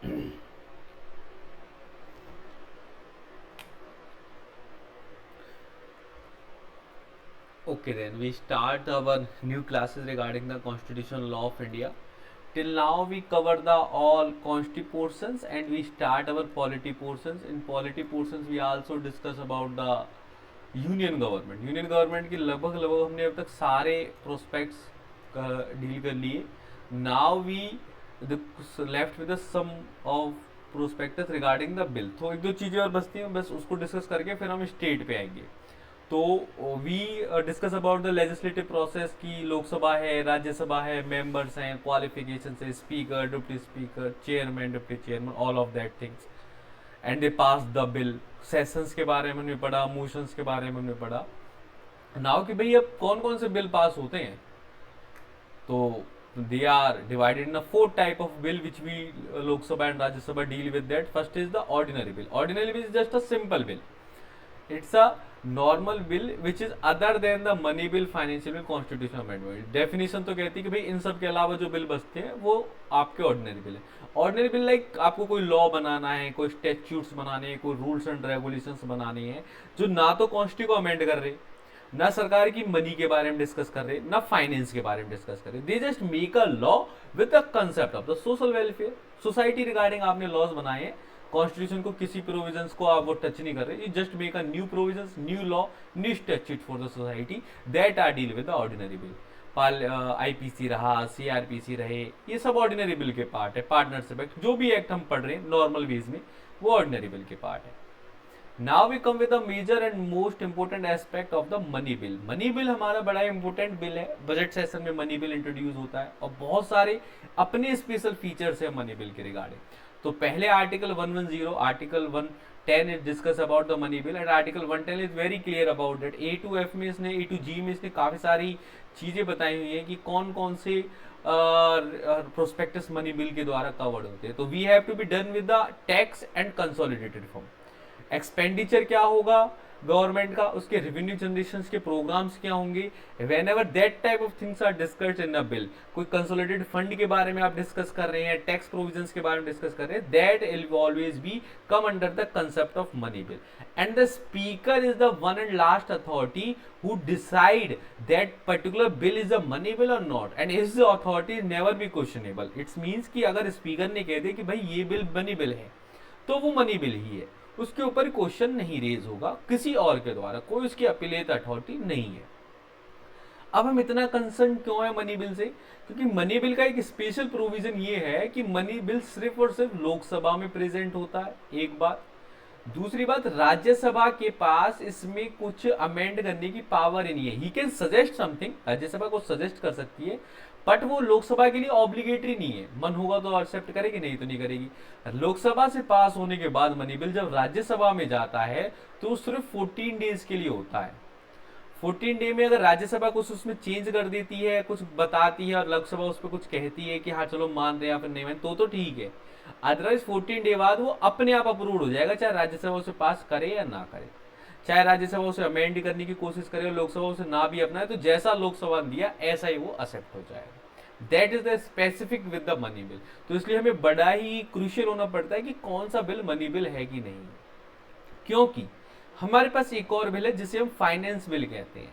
Okay, then we start our new classes regarding the constitutional law of India. Till now, we cover the all consti portions and we start our polity portions. In polity portions, we also discuss about the union government. Union government के लगभग लगभग हमने अब तक सारे prospects deal कर लिए। Now we left with some of prospectus regarding the bill. तो एक दो चीज़ें और बचती हैं, बस उसको डिस्कस करके फिर हम स्टेट पे आएंगे। तो we discuss about the legislative process की लोकसभा है, राज्यसभा है, मेंबर्स हैं, क्वालिफिकेशन है, speaker, deputy speaker, chairman, deputy chairman, all of that things. And they pass the bill. Sessions के बारे में हमने पढ़ा, मोशंस के बारे में हमने पढ़ा। नाउ कि भाई अब कौन कौन से बिल पास होते हैं, तो they are divided in four type of bill which we Lok Sabha and Rajya Sabha deal with that. First is the ordinary bill. Ordinary bill is just a simple bill. It's a normal bill which is other than the money bill, financial bill, constitution amendment. Definition तो कहती है कि भाई इन सब के अलावा जो bill बचते हैं वो आपके ऑर्डिनरी बिल है। ऑर्डिनरी बिल लाइक आपको कोई लॉ बनाना है, कोई स्टेट्यूट्स बनाने हैं, कोई रूल्स एंड रेगुलेशंस बनाने हैं, जो ना तो कॉन्स्टिट्यूशन को अमेंड कर रहे, ना सरकार की मनी के बारे में डिस्कस कर रहे, ना फाइनेंस के बारे में डिस्कस कर रहे। They just make a law with the concept of the social welfare society regarding. आपने लॉज बनाए हैं, कॉन्स्टिट्यूशन को किसी प्रोविजंस को आप वो टच नहीं कर रहे, you just make a new provisions, new law, new statute for the society. That are deal with the ordinary bill. IPC रहा, सीआरपीसी रहे, ये सब ऑर्डिनरी बिल के पार्ट है। पार्टनरशिप एक्ट, जो भी एक्ट हम पढ़ रहे हैं नॉर्मल वेज में, वो ऑर्डिनरी बिल के पार्ट है। Now we come with the major and most important aspect of the money bill. Money bill हमारा बड़ा इंपोर्टेंट बिल है। बजट सेशन में मनी बिल इंट्रोड्यूस होता है और बहुत सारे अपने स्पेशल फीचर्स है मनी बिल के रिगार्डिंग। तो पहले article 110, article 110 is discuss about the money bill and article 110 is very clear about that. A to F में इसने, ए टू जी में इसने काफी सारी चीजें बताई हुई है कि कौन कौन से प्रोस्पेक्टस मनी बिल के द्वारा कवर्ड होते हैं। तो we have to be done with the tax and consolidated form. Expenditure क्या होगा गवर्नमेंट का, उसके रेवेन्यू जनरेशन के प्रोग्राम्स क्या होंगे, whenever that type of things are discussed in a bill. कोई कंसोलिडेटेड फंड के बारे में आप डिस्कस कर रहे हैं, टैक्स प्रोविजंस के बारे में डिस्कस कर रहे हैं, that will always be come under the concept of money bill. And the speaker is the one and last authority who decide that particular bill is a money bill or not, and his authority is never be questionable. It means कि अगर speaker ने कह दे कि भाई ये bill money bill है, तो वो मनी बिल ही है, उसके ऊपर क्वेश्चन नहीं रेज होगा किसी और के द्वारा, कोई उसकी अपीलेट अथॉरिटी नहीं है। अब हम इतना कंसर्न क्यों है मनी बिल से, क्योंकि मनी बिल का एक स्पेशल प्रोविजन ये है कि मनी बिल सिर्फ और सिर्फ लोकसभा में प्रेजेंट होता है, एक बात। दूसरी बात, राज्यसभा के पास इसमें कुछ अमेंड करने की पावर ही नहीं है। He can suggest something, Rajya Sabha को सजेस्ट कर सकती है, बट वो लोकसभा के लिए ऑब्लिगेटरी नहीं है। मन होगा तो एक्सेप्ट करेगी, नहीं तो नहीं करेगी। लोकसभा से पास होने के बाद मनी बिल जब राज्यसभा में जाता है तो सिर्फ 14 डेज के लिए होता है। 14 डे में अगर राज्यसभा कुछ उसमें चेंज कर देती है, कुछ बताती है और लोकसभा उस पर कुछ कहती है कि हाँ चलो मान रहे हैं या फिर नहीं मान, तो ठीक है। अदरवाइज 14 डे बाद वो अपने आप अप्रूव हो जाएगा, चाहे राज्यसभा उसे पास करे या ना करे, चाहे राज्यसभा उसे अमेंड करने की कोशिश करे और लोकसभा उसे ना भी अपनाए, तो जैसा लोकसभा ने दिया ऐसा ही वो एक्सेप्ट हो जाएगा। That is the specific with the money bill. तो इसलिए हमें बड़ा ही क्रूशियल होना पड़ता है कि कौन सा बिल मनी बिल है कि नहीं, क्योंकि हमारे पास एक और बिल है जिसे हम फाइनेंस बिल कहते हैं।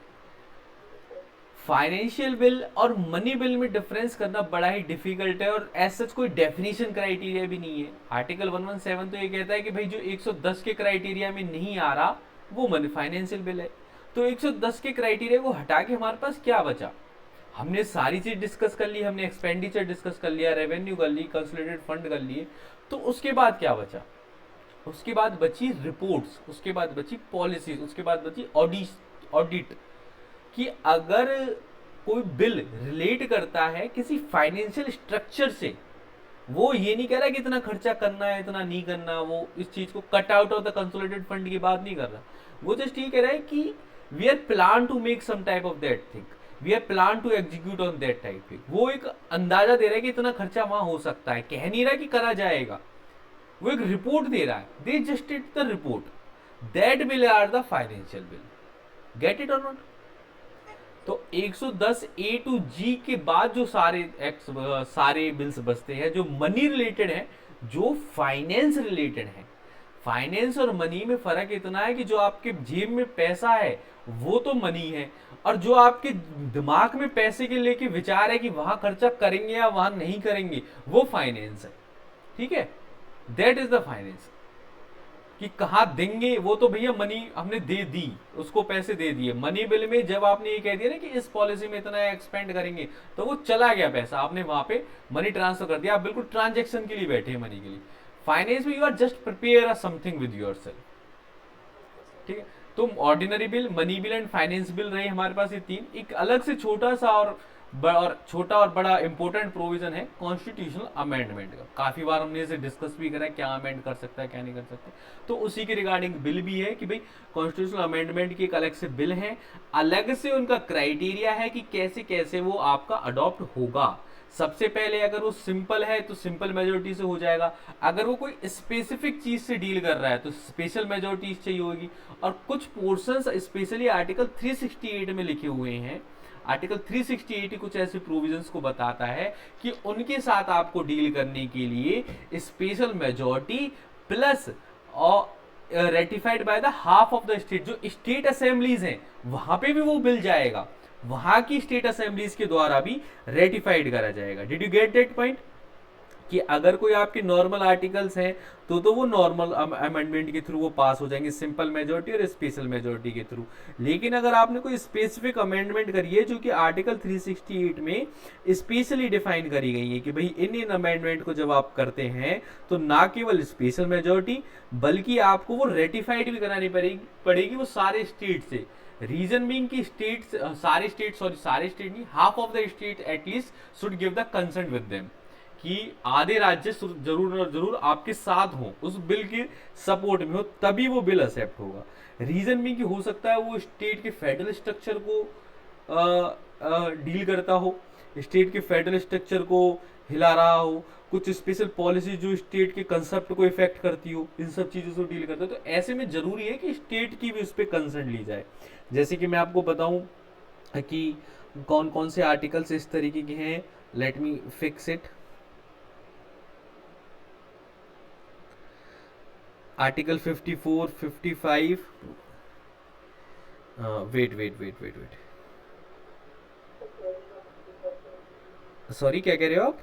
फाइनेंशियल बिल और मनी बिल में डिफरेंस करना बड़ा ही डिफिकल्ट है और एज सच कोई डेफिनेशन क्राइटेरिया भी नहीं है। आर्टिकल 117 तो ये कहता है कि भाई जो 110 के क्राइटेरिया में नहीं आ रहा वो मनी फाइनेंशियल बिल है। तो 110 के क्राइटेरिया को हटा के हमारे पास क्या बचा, हमने सारी चीज डिस्कस कर ली, हमने एक्सपेंडिचर डिस्कस कर लिया, रेवेन्यू कर ली, कंसोलिडेटेड फंड कर लिए, तो उसके बाद क्या बचा, उसके बाद बची रिपोर्ट्स, उसके बाद बची पॉलिसीज, उसके बाद बची ऑडिट। कि अगर कोई बिल रिलेट करता है किसी फाइनेंशियल स्ट्रक्चर से, वो ये नहीं कह रहा कि इतना खर्चा करना है इतना नहीं करना, वो इस चीज को cut out of the consolidated fund की बात नहीं कर रहा, वो जस्ट ये कह रहा है कि we are plan to make some type of that thing, we are plan to execute on that type thing. वो एक अंदाजा दे रहा है कि इतना खर्चा वहां हो सकता है, कह नहीं रहा कि करा जाएगा, वो एक रिपोर्ट दे रहा है। They just it the report, that bill are the financial bill. Get it और नॉट? तो 110 ए टू जी के बाद जो सारे बिल्स बचते हैं जो मनी रिलेटेड है, जो फाइनेंस रिलेटेड है। फाइनेंस और मनी में फर्क इतना है कि जो आपके जेब में पैसा है वो तो मनी है, और जो आपके दिमाग में पैसे के लेके विचार है कि वहां खर्चा करेंगे या वहां नहीं करेंगे, वो फाइनेंस है। ठीक है, दैट इज द फाइनेंस। कि कहाँ देंगे वो तो भैया मनी हमने दे दी, उसको पैसे दे दिए। मनी बिल में जब आपने ये कह दिया ना कि इस पॉलिसी में इतना एक्सपेंड करेंगे, तो वो चला गया पैसा, आपने वहां पे मनी ट्रांसफर कर दिया, आप बिल्कुल ट्रांजेक्शन के लिए बैठे हैं मनी के लिए। फाइनेंस में you are just prepare something with your self. ठीक है, तो ordinary bill, money bill and finance bill रहे हमारे पास ये तीन। एक अलग से छोटा सा छोटा और बड़ा इंपॉर्टेंट प्रोविजन है कॉन्स्टिट्यूशनल अमेंडमेंट का। काफी बार हमने इसे डिस्कस भी करा है, क्या अमेंड कर सकता है क्या नहीं कर सकता। तो उसी के रिगार्डिंग बिल भी है कि भाई कॉन्स्टिट्यूशनल अमेंडमेंट की एक अलग से बिल है, अलग से उनका क्राइटेरिया है कि कैसे कैसे वो आपका अडॉप्ट होगा। सबसे पहले अगर वो सिंपल है तो सिंपल मेजोरिटी से हो जाएगा, अगर वो कोई स्पेसिफिक चीज से डील कर रहा है तो स्पेशल मेजोरिटी चाहिए होगी। और कुछ पोर्शंस स्पेशली आर्टिकल 368 में लिखे हुए हैं, आर्टिकल 368 कुछ ऐसे प्रोविजंस को बताता है कि उनके साथ आपको डील करने के लिए स्पेशल मेजोरिटी प्लस और ratified by the half of the state, जो स्टेट असेंबलीज हैं वहां पे भी वो बिल जाएगा, वहां की स्टेट असेंबलीज के द्वारा भी रेटिफाइड करा जाएगा। Did you get that point? कि अगर कोई आपके नॉर्मल आर्टिकल्स हैं तो वो नॉर्मल अमेंडमेंट के थ्रू वो पास हो जाएंगे, सिंपल मेजोरिटी और स्पेशल मेजोरिटी के थ्रू। लेकिन अगर आपने कोई स्पेसिफिक अमेंडमेंट करी है जो कि आर्टिकल 368 में स्पेशली डिफाइन करी गई है कि भाई इन अमेंडमेंट को जब आप करते हैं तो ना केवल स्पेशल मेजोरिटी बल्कि आपको वो रेटिफाइड भी करानी पड़ेगी वो सारे स्टेट से। रीजन बीइंग की सारे स्टेट नहीं, half of the state at least should give the consent with them, कि आधे राज्य जरूर और जरूर आपके साथ हो, उस बिल के सपोर्ट में हो, तभी वो बिल एक्सेप्ट होगा। रीजन भी कि हो सकता है वो स्टेट के फेडरल स्ट्रक्चर को डील करता हो, स्टेट के फेडरल स्ट्रक्चर को हिला रहा हो, कुछ स्पेशल पॉलिसी जो स्टेट के कंसेप्ट को इफेक्ट करती हो, इन सब चीजों से डील करता है। तो ऐसे में जरूरी है कि स्टेट की भी उस पर कंसर्न ली जाए। जैसे कि मैं आपको बताऊं कि कौन कौन से आर्टिकल्स इस तरीके के हैं, let me fix it. Article 54, 55, wait, sorry क्या कह रहे हो आप?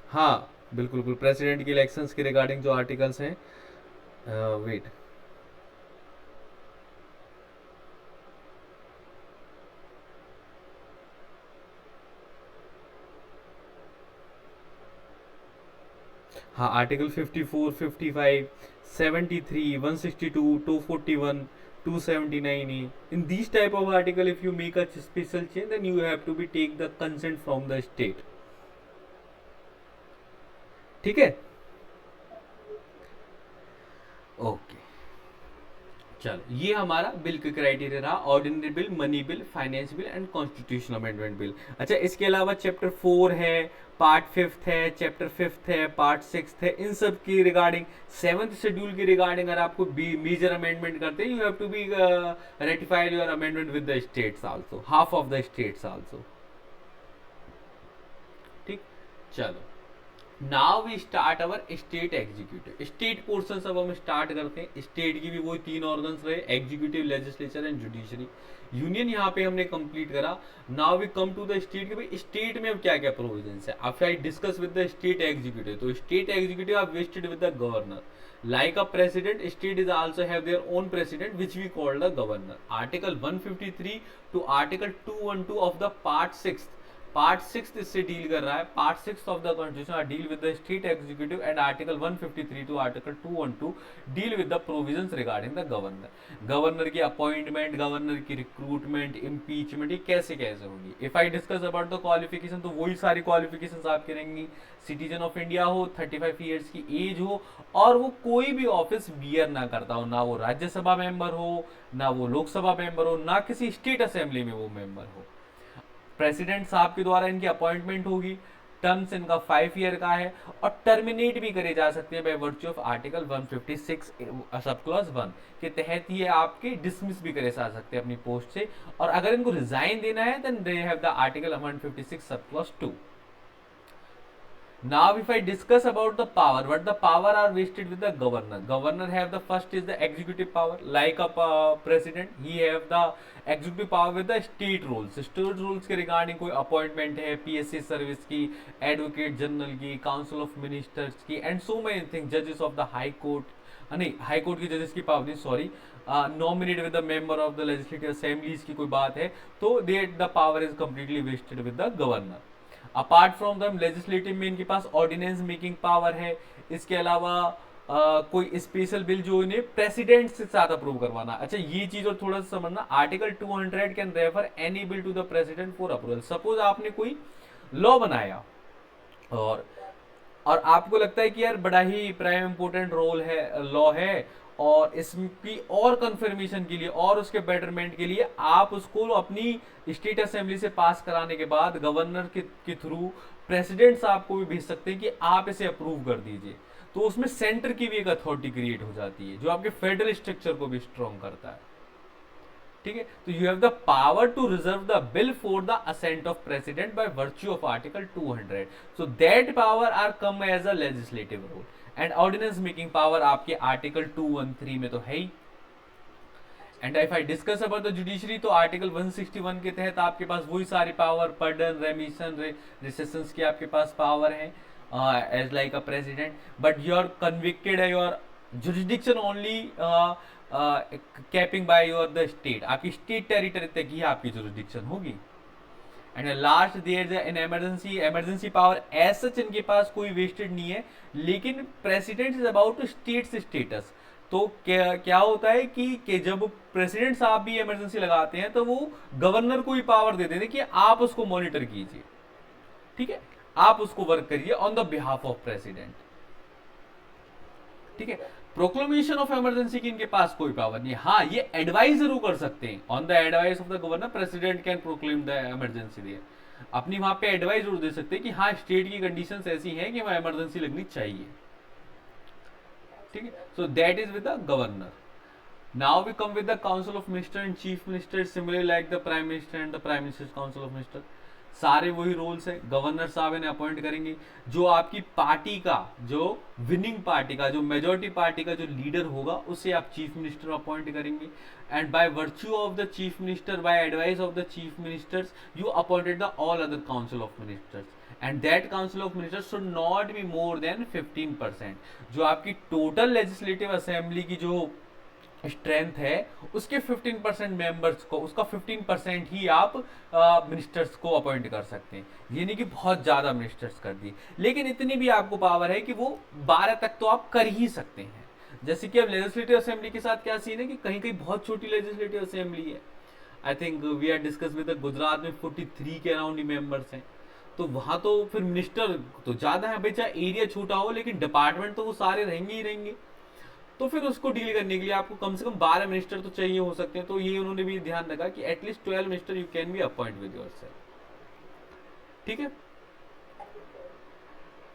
हाँ बिल्कुल प्रेसिडेंट के इलेक्शंस के रिगार्डिंग जो आर्टिकल्स हैं, वेट, हाँ article 54, 55, 73, 162, 241, 279A. In these type of article, if you make a special change, then you have to be take the consent from the state. ठीक है, ओके चलो ये हमारा बिल के क्राइटेरिया रहा, ordinary bill, money bill, finance bill and constitutional amendment bill. अच्छा इसके अलावा चैप्टर 4 है, पार्ट 5 है, चैप्टर 5 है, पार्ट 6 है, इन सब की रिगार्डिंग 7th शेड्यूल की रिगार्डिंग अगर आपको मेजर अमेंडमेंट करते हैं, you have to be ratified your amendment with the states also, half of the states also. ठीक, चलो now we start our state executive. State portion अब हम स्टार्ट करते हैं। स्टेट की भी वही 3 ऑर्गन्स रहे, executive, legislature and judiciary. Union यहाँ पे हमने कंप्लीट करा। Now we come to the state, कि भाई स्टेट में अब क्या क्या प्रोविजंस है। After I discuss with the state executive, तो state executive are vested with the governor like a president. State is also have their own president which we call the governor. Article 153 to article 212 of the part 6, part 6 इससे deal कर रहा है। Part 6 of the constitution deal with the state executive and article 153 to article 212 deal with the provisions regarding the governor. Governor की appointment, governor की recruitment, impeachment, ये कैसे कैसे होगी। If I discuss about the qualification, तो वही सारी qualification आपकी रहेंगी। सिटीजन ऑफ इंडिया हो, 35 ईयर्स की एज हो, और वो कोई भी ऑफिस बियर ना करता हो, ना वो राज्यसभा मेंबर हो, ना वो लोकसभा मेंबर हो, ना किसी स्टेट असेंबली में वो मेंबर हो। प्रेसिडेंट साहब के द्वारा इनकी अपॉइंटमेंट होगी। टर्म्स इनका 5 ईयर का है, और टर्मिनेट भी करे जा सकते हैं bye virtue of article 156 sub clause 1 के तहत ये आपके डिसमिस भी करे जा सकते हैं अपनी पोस्ट से, और अगर इनको रिजाइन देना है then they have the article 156 sub clause 2. Now if I discuss about the power, what the power are vested with the governor. Governor have the first is the executive power, like a president. He have the executive power with the state rules. State rules के regarding कोई appointment है, PSC service की, advocate general की, council of ministers की, and so many things. Judges of the high court, नहीं high court की जजेस की पावर नहीं, sorry, nominate with the member of the legislative assemblies की कोई बात है तो they the power is completely vested with the governor. Apart from them legislative में इनके पास ऑर्डिनेंस मेकिंग पावर है. इसके अलावा कोई स्पेशल बिल जो इन्हें प्रेसिडेंट से साथ अप्रूव करवाना. अच्छा ये चीज और थोड़ा सा समझना, article 200 can refer any bill to the president for approval. Suppose आपने कोई लॉ बनाया और आपको लगता है कि यार बड़ा ही प्राइम इंपोर्टेंट रोल है, लॉ है, और इसकी और कंफर्मेशन के लिए और उसके बेटरमेंट के लिए आप उसको अपनी स्टेट असेंबली से पास कराने के बाद गवर्नर के थ्रू प्रेसिडेंट साहब को भी भेज सकते हैं कि आप इसे अप्रूव कर दीजिए. तो उसमें सेंटर की भी एक अथॉरिटी क्रिएट हो जाती है जो आपके फेडरल स्ट्रक्चर को भी स्ट्रॉन्ग करता है. ठीक है, तो you have the power to reserve the bill for the assent of president by virtue of article 200. So that power are come as a legislative role. And ordinance making power आपके article 213 में तो है ही. And if I discuss about the judiciary तो article 161 के तहत आपके पास वही सारी पावर, पर्डन, रेमिशन, रिसेशंस की आपके पास पावर है as like a president. But you are convicted है, your jurisdiction only capping by your the state. आपकी स्टेट टेरिटरी तक ही आपकी जुरिडिक्शन होगी. And last there in emergency power as such इनके पास कोई वेस्टेड नहीं है, लेकिन president is about state status. तो क्या होता है कि जब प्रेसिडेंट साहब भी इमरजेंसी लगाते हैं तो वो गवर्नर को भी पावर दे देते हैं कि आप उसको मॉनिटर कीजिए. ठीक है, आप उसको वर्क करिए on the behalf of president. ठीक है, प्रोक्लेमेशन ऑफ इमरजेंसी की इनके पास कोई पावर नहीं है. हाँ, ये एडवाइस जरूर कर सकते हैं. On the advice of the governor president can proclaim the emergency there. अपनी वहां पे एडवाइस जरूर दे सकते हैं कि हाँ स्टेट की कंडीशंस ऐसी हैं कि वहां इमरजेंसी लगनी चाहिए. ठीक है, so that is with the governor. Now we come with the council of minister and chief minister, similarly like the prime minister and the prime ministers council of minister. सारे वही रोल्स है. Governor साहब इन्हें appoint करेंगे. जो आपकी party का, जो विनिंग पार्टी का, जो मेजोरिटी पार्टी का जो लीडर होगा उसे आप चीफ मिनिस्टर अपॉइंट करेंगे. And by virtue of the chief minister, by advice of the chief ministers, you appointed the all other council of ministers. And that council of ministers should not be more than 15%. जो आपकी total legislative assembly की जो strength है उसके 15% members को, उसका 15% ही आप ministers को अपॉइंट कर सकते हैं. ये नहीं कि बहुत ज्यादा मिनिस्टर्स कर दी, लेकिन इतनी भी आपको पावर है कि वो 12 तक तो आप कर ही सकते हैं. जैसे कि अब लेजिस्लेटिव असेंबली के साथ क्या सीन है कि कहीं कहीं बहुत छोटी लेजिस्लेटिव असेंबली है. I think we are discuss with Gujarat में 43 के अराउंड ही मेंबर्स हैं. तो वहां तो फिर मिनिस्टर तो ज्यादा है, बेचा एरिया छोटा हो लेकिन डिपार्टमेंट तो वो सारे रहेंगे ही रहेंगे. तो फिर उसको डील करने के लिए आपको कम से कम 12 मिनिस्टर तो चाहिए हो सकते हैं. तो ये उन्होंने भी ध्यान रखा कि at least 12 minister you can be appoint with yourself. ठीक है,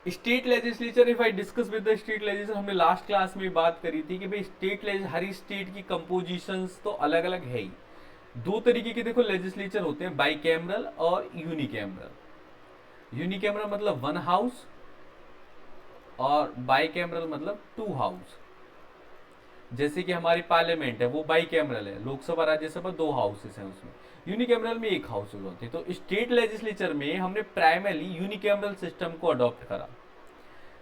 state legislature, if I discuss with the state legislature, हमने लास्ट क्लास में बात करी थी कि भाई स्टेट हर स्टेट की कंपोजिशंस तो अलग अलग है ही. दो तरीके के देखो लेजिस्लेचर होते हैं, बाई कैमरल और यूनिकैमरल. यूनिकैमरल मतलब 1 हाउस और बाई कैमरल मतलब 2 हाउस. जैसे कि हमारी पार्लियामेंट है वो बाई कैमरल है, लोकसभा राज्यसभा 2 हाउसेस हैं उसमें. यूनिकैमरल में 1 हाउस होते हैं. तो स्टेट लेजिस्लेचर में हमने प्राइमरली यूनिकैमरल सिस्टम को अडॉप्ट करा.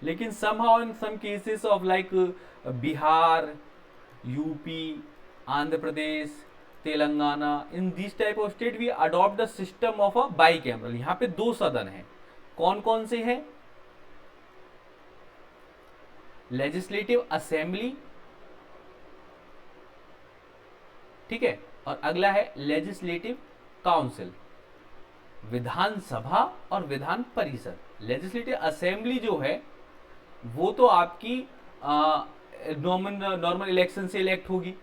लेकिन somehow in some cases of like Bihar, UP, Andhra Pradesh, Telangana, in this type of state we adopt the system of a bicameral. यहाँ पे 2 सदन है. कौन कौन से हैं? लेजिस्लेटिव असेंबली, ठीक है, और अगला है लेजिस्लेटिव काउंसिल, विधानसभा और विधान परिषद. लेजिस्लेटिव असेंबली जो है वो तो आपकी नॉर्मल इलेक्शन से इलेक्ट होगी.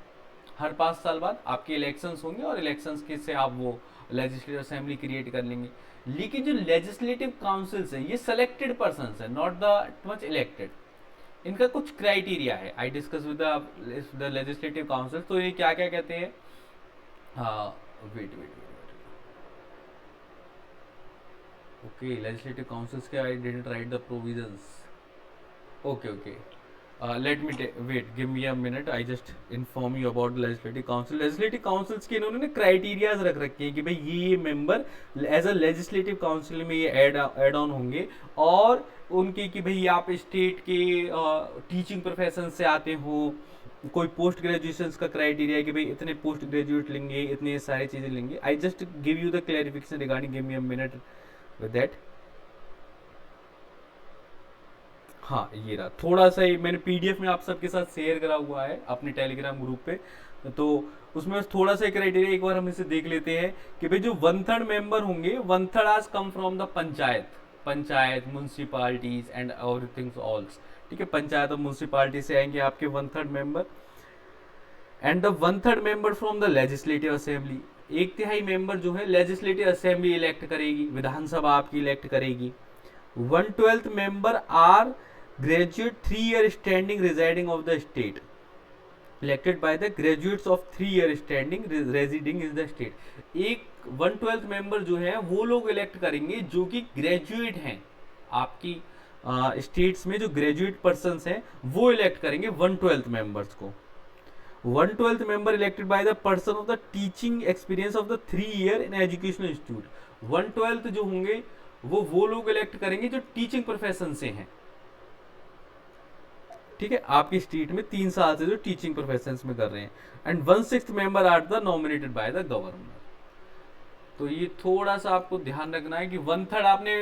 हर 5 साल बाद आपके इलेक्शंस होंगे और इलेक्शंस के से आप वो लेजिस्लेटिव असेंबली क्रिएट कर लेंगे। लेकिन जो लेजिस्लेटिव काउंसिल्स है ये सेलेक्टेड पर्सन है, नॉट द मच इलेक्टेड। इनका कुछ क्राइटेरिया है, I discuss with the legislative council. तो ये क्या क्या कहते हैं, wait wait okay, legislative councils के I didn't write the provisions, okay okay, let me wait, give me a minute, I just inform you about legislative council। legislative councils के इन्होंने criterias रख रखे हैं कि भाई ये member as a legislative council में ये ऐड ऑन होंगे, और उनके कि भाई आप स्टेट के टीचिंग प्रोफेशन से आते हो, कोई पोस्ट ग्रेजुएशन का क्राइटेरिया है कि भाई इतने पोस्ट ग्रेजुएट लेंगे, इतने सारी चीजें लेंगे। I just give you the clarification regarding, give me a minute with that. हाँ ये रहा, थोड़ा सा ही मैंने पीडीएफ में आप सबके साथ शेयर करा हुआ है अपने टेलीग्राम ग्रुप पे, तो उसमें थोड़ा सा क्राइटेरिया एक बार हम इसे देख लेते हैं कि भाई जो 1/3 मेंबर होंगे, 1/3 आज come from the panchayat municipalities and everything else, ठीक है, पंचायत और म्यूनसिपालिटी से आएंगे आपके 1/3 member, and the 1/3 member from the legislative assembly. 1/3 member जो है लेजिस्लेटिव असेंबली इलेक्ट करेगी, विधानसभा आपकी इलेक्ट करेगी। 1/12 member are graduate 3-year standing residing of the state, elected by the graduates of 3-year standing residing in the state। एक 1/12 member जो है वो लोग इलेक्ट करेंगे जो कि ग्रेजुएट हैं, आपकी स्टेट्स में जो ग्रेजुएट पर्सन्स हैं वो इलेक्ट करेंगे 1/12 मेंबर्स को। 1/12 member elected by the person of the teaching experience of the 3 year in educational institute. 1/12 जो होंगे वो लोग इलेक्ट करेंगे जो टीचिंग प्रोफेशन से हैं, ठीक है, आपकी स्टेट में 3 साल से जो टीचिंग प्रोफेशन में कर रहे हैं। And 1/6 member are the nominated by the governor. तो ये थोड़ा सा आपको ध्यान रखना है कि 1/3 आपने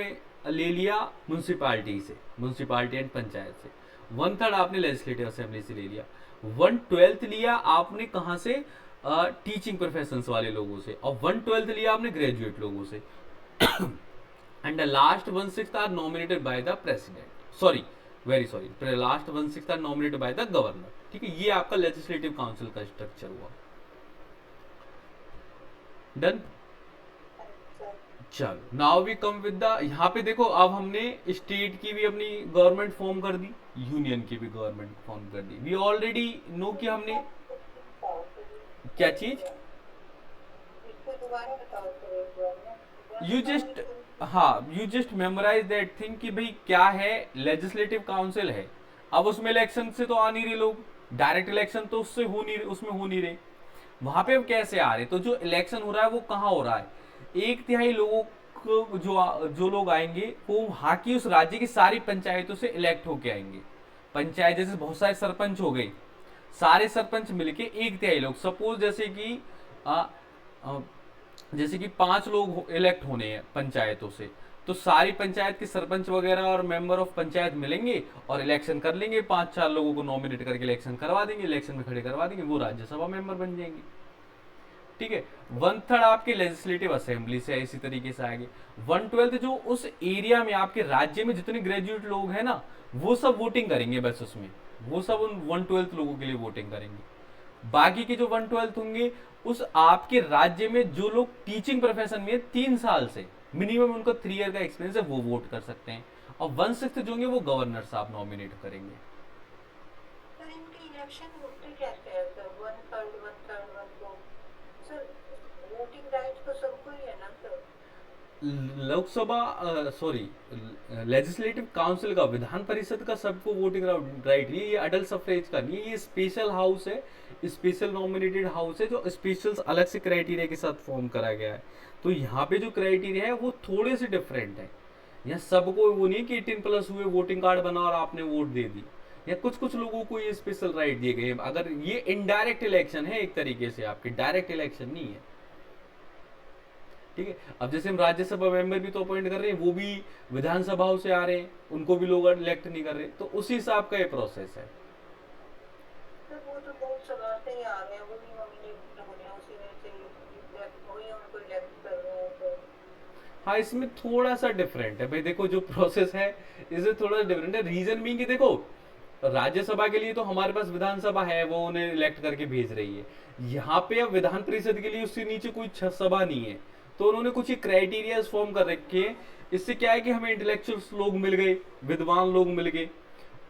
ले लिया म्यूनसिपालिटी से, म्यूनसिपालिटी एंड पंचायत से, 1/3 आपने लेजिस्लेटिव असेंबली से ले लिया, 1/12 लिया आपने कहाँ से, टीचिंग प्रोफेशन वाले लोगों से, और 1/12 लिया आपने ग्रेजुएट लोगों से। And the last 1/6 are nominated by the president, sorry very sorry, last 1/6 are nominated by the governor, ठीक है। ये आपका लेजिस्लेटिव काउंसिल का स्ट्रक्चर हुआ। डन, चलो now we come with the, यहाँ पे देखो अब हमने स्टेट की भी अपनी गवर्नमेंट फॉर्म कर दी, यूनियन की भी गवर्नमेंट फॉर्म कर दी। वी ऑलरेडी नो कि हमने क्या चीज, यू जस्ट, हाँ you just memorise that thing कि भाई क्या है, लेजिस्लेटिव काउंसिल है, अब उसमें इलेक्शन से तो आ नहीं रहे लोग, डायरेक्ट इलेक्शन तो उससे हो नहीं, उसमें हो नहीं रहे, वहां पे अब कैसे आ रहे, तो जो इलेक्शन हो रहा है वो कहाँ हो रहा है, 1/3 लोगों को जो लोग आएंगे वो वहां की उस राज्य की सारी पंचायतों से इलेक्ट होके आएंगे। पंचायत जैसे बहुत सारे सरपंच हो गए, सारे सरपंच मिलके 1/3 लोग, सपोज जैसे कि 5 लोग इलेक्ट होने हैं पंचायतों से, तो सारी पंचायत के सरपंच वगैरह और मेंबर ऑफ पंचायत मिलेंगे और इलेक्शन कर लेंगे, 5-4 लोगों को नॉमिनेट करके इलेक्शन करवा देंगे, इलेक्शन में खड़े करवा देंगे, वो राज्यसभा मेंबर बन जाएंगे, ठीक है। 1/3 आपके लेजिस्लेटिव असेंबली से इसी तरीके से आएंगे। 1/12 जो उस एरिया में आपके राज्य में जितने ग्रेजुएट लोग हैं ना, वो सब वोटिंग करेंगे, बस उसमें वो सब उन 1/12 लोगों के लिए वोटिंग करेंगे। बाकी के जो 1/12 होंगे उस आपके राज्य में जो लोग टीचिंग प्रोफेशन में 3 साल से मिनिमम उनका 3 ईयर का एक्सपीरियंस है वो वोट कर सकते हैं, और 1/6 जो होंगे वो गवर्नर साहब नॉमिनेट करेंगे। तो इनके इलेक्शन होते कैसे है सर, 1/3 1/3 1/4 सर, वोटिंग राइट तो सबको ही है ना sir. Lok Sabha sorry legislative council का, विधान परिषद का सबको वोटिंग राइट नहीं, ये अडल्ट सफरेज का नहीं, ये स्पेशल हाउस है, स्पेशल नॉमिनेटेड हाउस है जो स्पेशल अलग से क्राइटेरिया के साथ फॉर्म करा गया है। तो यहाँ पे जो क्राइटेरिया है वो थोड़े से डिफरेंट है, यहाँ सबको वो नहीं कि 18+ हुए वोटिंग कार्ड बना और आपने वोट दे दी, या कुछ कुछ लोगों को ये स्पेशल राइट दिए गए। अगर ये इनडायरेक्ट इलेक्शन है एक तरीके से, आपके डायरेक्ट इलेक्शन नहीं है, ठीक है। अब जैसे हम राज्यसभा मेंबर भी तो अपॉइंट कर रहे हैं, वो भी विधानसभाओं से आ रहे हैं, उनको भी लोग इलेक्ट नहीं कर रहे, तो उसी हिसाब का ये प्रोसेस है। तो वो तो बहुत सभा से ही आ रहे हैं, वो भी नॉमिनेट हो रहे हैं, उसी में से वही उनको इलेक्ट कर रहे हैं, तो हाँ इसमें थोड़ा सा डिफरेंट है भाई, देखो जो प्रोसेस है इसमें थोड़ा डिफरेंट है। रीजन भी कि देखो राज्यसभा के लिए तो हमारे पास विधानसभा है, वो उन्हें इलेक्ट करके भेज रही है, यहाँ पे अब विधान परिषद के लिए उससे नीचे कोई सभा नहीं है, तो उन्होंने कुछ ही क्राइटेरियाज फॉर्म कर रखे हैं। इससे क्या है कि हमें इंटेलेक्चुअल्स लोग मिल गए, विद्वान लोग मिल गए,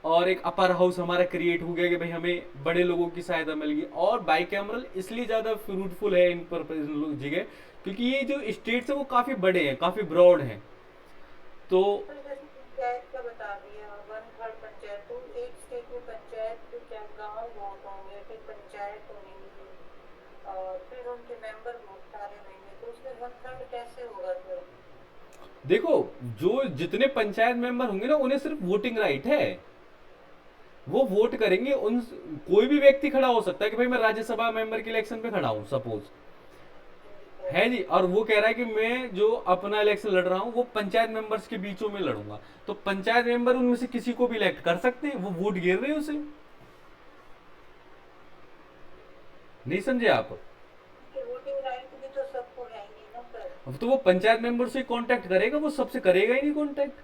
और एक अपर हाउस हमारा क्रिएट हो गया कि भाई हमें बड़े लोगों की सहायता मिल गई। और बाइकैमरल इसलिए ज़्यादा फ्रूटफुल है इन पर जगह, क्योंकि ये जो स्टेट्स है वो काफ़ी बड़े हैं, काफ़ी ब्रॉड हैं। तो तो जैसे पंचायत का बता दिया, वन थर्ड पंचायत, तो एक स्टेट में पंचायत के क्या गांव वोट होंगे, फिर पंचायत होंगी और फिर उनके मेंबर वोट सारे होंगे, तो उसमें वन थर्ड कैसे होगा फिर? देखो, जो जितने पंचायत मेंबर होंगे ना उन्हें सिर्फ वोटिंग राइट है, वो वोट करेंगे। उन कोई भी व्यक्ति खड़ा हो सकता है कि भाई मैं राज्यसभा मेंबर के इलेक्शन पे खड़ा हूं सपोज, है जी, और वो कह रहा है कि मैं जो अपना इलेक्शन लड़ रहा हूँ वो पंचायत मेंबर्स के बीचों में लड़ूंगा, तो पंचायत मेंबर उनमें से किसी को भी इलेक्ट कर सकते हैं, वो वोट गिर रहे हैं उसे। नहीं समझे आप? वोटिंग राइट भी तो सबको है ही नहीं ना सर। अब तो वो पंचायत मेंबर से कांटेक्ट करेगा, वो सबसे करेगा ही नहीं कांटेक्ट।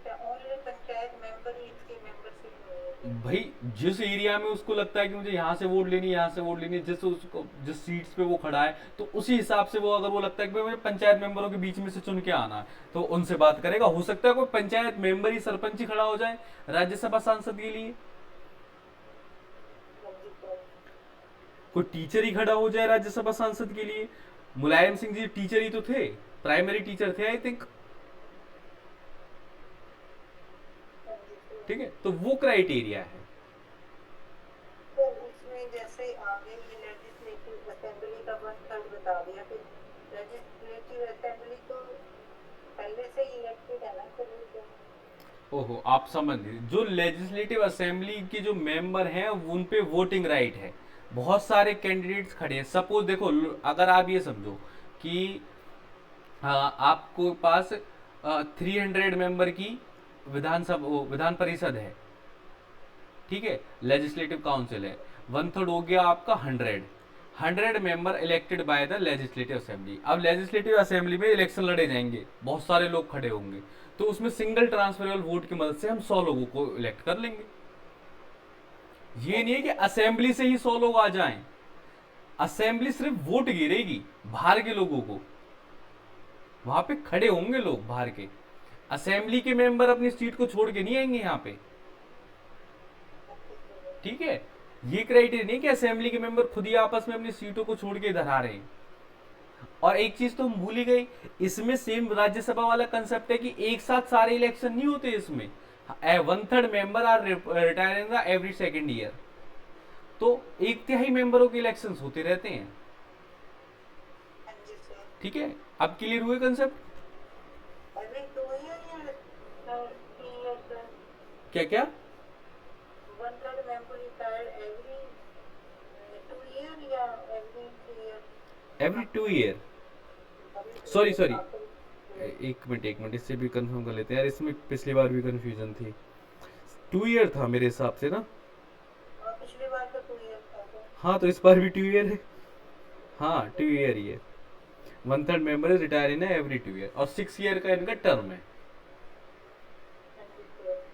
क्या ओनली पंचायत मेंबर ही इसकी मेंबरशिप नहीं है? भाई जिस एरिया में उसको लगता है कि मुझे यहाँ से वोट लेनी, यहाँ से वोट लेनी, जिस उसको जिस सीट्स पे वो खड़ा है, तो उसी हिसाब से वो, अगर वो लगता है कि भाई मुझे पंचायत मेंबरों के बीच में से चुन के आना है, तो उनसे बात करेगा। हो सकता है कोई पंचायत मेंबर ही, सरपंच ही खड़ा हो जाए राज्यसभा सांसद के लिए, कोई टीचर ही खड़ा हो जाए राज्यसभा सांसद के लिए। मुलायम सिंह जी टीचर ही तो थे, प्राइमरी टीचर थे आई थिंक, ठीक है, तो वो क्राइटेरिया है। तो उसमें जैसे आगे ये लेजिस्लेटिव असेंबली का वन थर्ड बता दिया, फिर लेजिस्लेटिव असेंबली तो पहले से ही इलेक्टेड है ना सभी को। ओहो, आप समझ लीजिए, जो लेजिस्लेटिव असेंबली के जो मेंबर हैं उन पे वोटिंग राइट है। बहुत सारे कैंडिडेट्स खड़े हैं, सपोज देखो, अगर आप ये समझो कि आपको पास 300 मेंबर की विधान परिषद है, ठीक है, लेजिस्लेटिव काउंसिल है, वन थर्ड हो गया आपका 100 member elected by the legislative assembly. अब लेजिस्लेटिव असेंबली में इलेक्शन लड़े जाएंगे, बहुत सारे लोग खड़े होंगे, तो उसमें सिंगल ट्रांसफरेबल वोट की मदद से हम 100 लोगों को इलेक्ट कर लेंगे। ये नहीं है कि असेंबली से ही 100 लोग आ जाएं, असेंबली सिर्फ वोट गिरेगी बाहर के लोगों को, वहां पे खड़े होंगे लोग बाहर के, असेंबली के मेंबर अपनी सीट को छोड़ के नहीं आएंगे यहाँ पे, ठीक है। ये क्राइटेरिया नहीं कि असेंबली के मेंबर खुद ही आपस में अपनी सीटों को छोड़ के इधर आ रहे हैं। और एक चीज तो हम भूल ही गए, इसमें सेम राज्यसभा वाला कंसेप्ट है कि एक साथ सारे इलेक्शन नहीं होते इसमें, one third member are retiring every second year, तो एक तिहाई मेंबरों के इलेक्शन होते रहते हैं, हाँ जी सर। ठीक है। अब क्लियर हुए कंसेप्ट? एवरी 2 ईयर या 3 ईयर सर? क्या क्या? One third member retired every 2 year या every 3 year? Every 2 year, sorry एक मिनट, इससे भी कंफर्म कर लेते हैं यार, इसमें पिछली बार भी कंफ्यूजन थी, 2 ईयर था मेरे हिसाब से ना। पिछली बार तो 2 ईयर था सर। हाँ, तो इस बार भी 2 ईयर है, हाँ 2 ईयर ही है। One third member is retire in every 2 year, और 6 ईयर का इनका टर्म है, हाँ जी सर।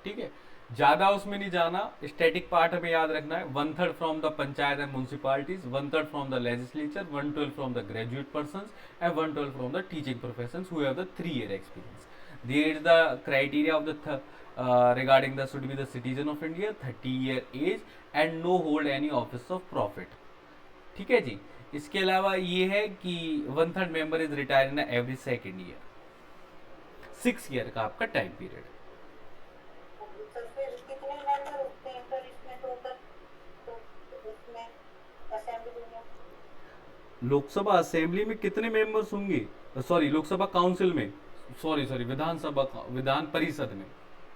ठीक है। ज्यादा उसमें नहीं जाना, स्टैटिक पार्ट हमें याद रखना है, one third from the panchayat and municipalities, one third from the legislature, 1/12 from the graduate person and 1/12 from the teaching profession who have the 3 year experience. There is the criteria of the regarding the should be the citizen of India, 30 year age and no hold any office of profit, ठीक है जी। इसके अलावा ये है कि one third member is retire in every second year, 6 year का आपका time period. Sir फिर कितने मेंबर होते हैं सर इसमें टोटल, तो इसमें असेंबली में? लोकसभा असेंबली में कितने मेंबर्स होंगे, सॉरी लोकसभा काउंसिल में, सॉरी विधान परिषद में,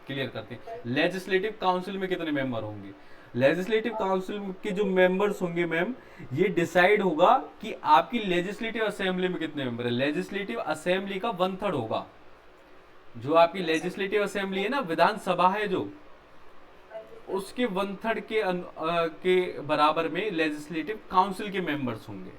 क्लियर करते हैं, लेजिस्लेटिव काउंसिल में कितने मेंबर होंगे। लेजिस्लेटिव काउंसिल के जो मेंबर्स होंगे मैम, ये डिसाइड होगा कि आपकी लेजिस्लेटिव असेंबली में कितने मेंबर है। लेजिस्लेटिव असेंबली का 1/3 होगा, जो आपकी लेजिस्लेटिव असेंबली है ना, विधानसभा है जो, उसके 1/3 के बराबर में लेजिस्लेटिव काउंसिल के मेंबर्स होंगे।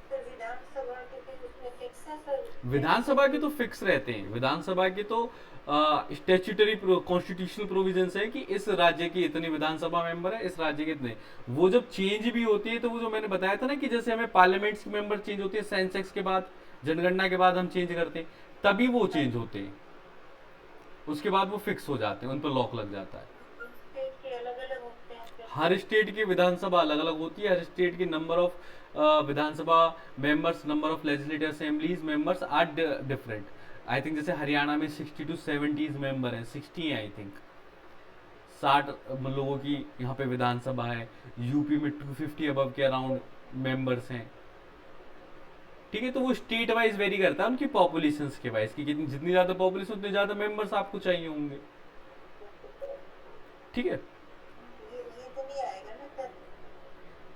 सर विधानसभा के फिर उसमें फिक्स है सर विधानसभा के तो फिक्स रहते हैं, विधानसभा के तो स्टेच्यूटरी कॉन्स्टिट्यूशनल प्रोविजंस है कि इस राज्य के इतने विधानसभा मेंबर है, इस राज्य के इतने। वो जब चेंज भी होती है तो वो जो मैंने बताया था ना कि जैसे हमें पार्लियामेंट्स के मेंबर चेंज होते हैं सेंसेक्स के बाद, जनगणना के बाद हम चेंज करते हैं, तभी वो चेंज होते हैं, उसके बाद वो फिक्स हो जाते हैं, उन पर लॉक लग जाता है। स्टेट के अलग अलग होते हैं फिर। हर स्टेट की विधानसभा अलग अलग होती है, हर स्टेट के नंबर ऑफ विधानसभा members, number of legislative assemblies members are different. I think जैसे हरियाणा में 60 to 70 मेंबर हैं, 60 है आई थिंक, 60 लोगों की यहाँ पे विधानसभा है। यूपी में 250 अबव के अराउंड मेंबर्स हैं। ठीक है, तो वो स्टेट वाइज वेरी करता है उनकी पॉपुलेशन के वाइज कि जितनी ज्यादा पॉपुलेशन उतने ज्यादा मेंबर्स आपको चाहिए होंगे। ठीक है, ये तो नहीं आएगा ना सर।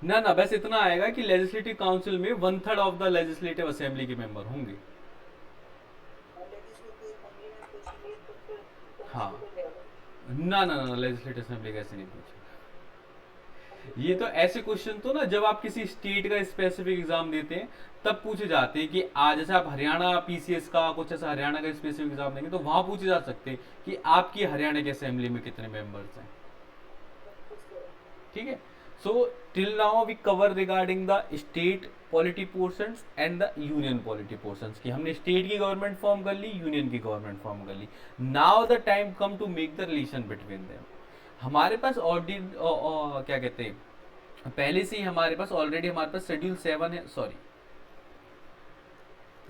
ना ना, बस इतना आएगा कि लेजिस्लेटिव काउंसिल में 1/3 ऑफ द लेजिस्लेटिव असेंबली के मेंबर होंगे। और लेजिस्लेटिव असेंबली में पूछेंगे तो फिर हाँ, हो जाएगा। ना ना ना, लेजिस्लेटिव असेंबली का ऐसे नहीं पूछे। ये तो ऐसे क्वेश्चन तो ना जब आप किसी स्टेट का स्पेसिफिक एग्जाम देते हैं तब पूछे जाते हैं कि आज जैसे आप हरियाणा पीसीएस का कुछ ऐसा हरियाणा का स्पेसिफिक एग्जाम देंगे तो वहां पूछे जा सकते हैं कि आपकी हरियाणा की असेंबली में कितने मेंबर्स हैं। ठीक है, so till now we cover regarding the state polity portions and the union polity portions की हमने स्टेट की गवर्नमेंट फॉर्म कर ली, यूनियन की गवर्नमेंट फॉर्म कर ली। Now the time come to make the relation between them. हमारे पास क्या कहते हैं, पहले से ही हमारे पास ऑलरेडी हमारे पास शेड्यूल 7 है, सॉरी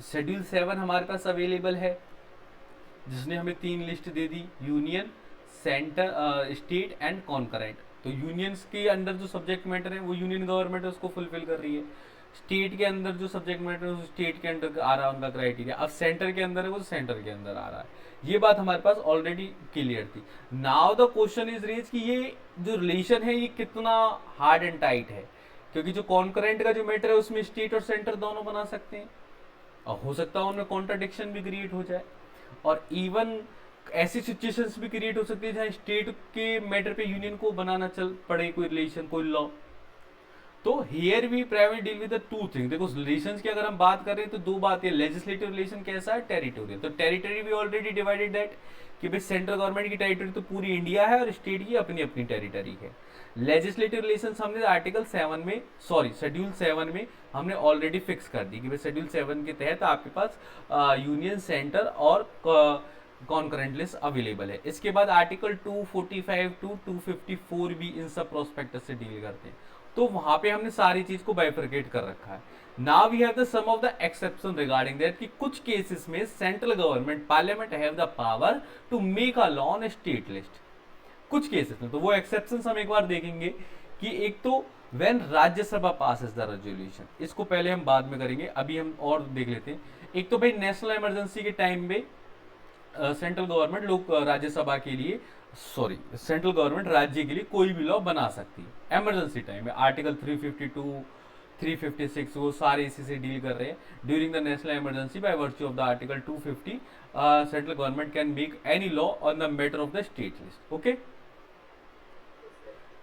शेड्यूल 7 हमारे पास अवेलेबल है, जिसने हमें 3 list they the, union, centre, state and concurrent. तो यूनियंस के अंदर जो सब्जेक्ट मैटर है वो यूनियन गवर्नमेंट है उसको फुलफिल कर रही है, स्टेट के अंदर जो सब्जेक्ट मैटर है वो स्टेट के अंदर आ रहा है उनका क्राइटेरिया, अब सेंटर के अंदर है वो सेंटर के अंदर आ रहा है। ये बात हमारे पास ऑलरेडी क्लियर थी। Now the question is raise कि ये जो रिलेशन है ये कितना हार्ड एंड टाइट है, क्योंकि जो कॉन्करेंट का जो मैटर है उसमें स्टेट और सेंटर दोनों बना सकते हैं और हो सकता है उनमें कॉन्ट्राडिक्शन भी क्रिएट हो जाए, और इवन ऐसी सिचुएशंस भी क्रिएट हो सकती है जहां स्टेट के मैटर पे यूनियन को बनाना चल पड़े कोई रिलेशन, कोई लॉ। तो here we private deal with the two thing. देखो रिलेशंस की अगर हम बात करें तो दो बातें, लेजिस्लेटिव रिलेशन कैसा है, टेरिटोरियल। तो टेरिटरी भी ऑलरेडी डिवाइडेड दैट कि भाई सेंट्रल गवर्नमेंट की टेरिटरी तो पूरी इंडिया है और स्टेट की अपनी अपनी टेरिटरी है। लेजिस्लेटिव रिलेशन हमने आर्टिकल 7 में, सॉरी शेड्यूल 7 में हमने ऑलरेडी फिक्स कर दी कि भाई शेड्यूल 7 के तहत आपके पास यूनियन, सेंटर और कॉन्करेंट लिस्ट अवेलेबल है। इसके बाद आर्टिकल 245 टू 254 भी इन सब प्रोस्पेक्टस से डील करते हैं, तो वहां पे हमने सारी चीज को बाइफरकेट कर रखा है। Now we have the some of the exception regarding that कि कुछ केसेस में central government, parliament have the power to make a law on state list, कुछ केसेस में। तो वो एक्सेप्शन हम एक बार देखेंगे कि एक तो when Rajya Sabha passes the resolution, इसको पहले हम बाद में करेंगे, अभी हम और देख लेते हैं। एक तो भाई नेशनल इमरजेंसी के टाइम में सेंट्रल गवर्नमेंट लोग राज्यसभा के लिए, सॉरी सेंट्रल गवर्नमेंट राज्य के लिए कोई भी लॉ बना सकती है इमरजेंसी टाइम में। आर्टिकल 352, 356 वो सारे इसी से डील कर रहे हैं। During the national emergency by virtue of the article 250 central government can make any law on the matter of the state list. Okay,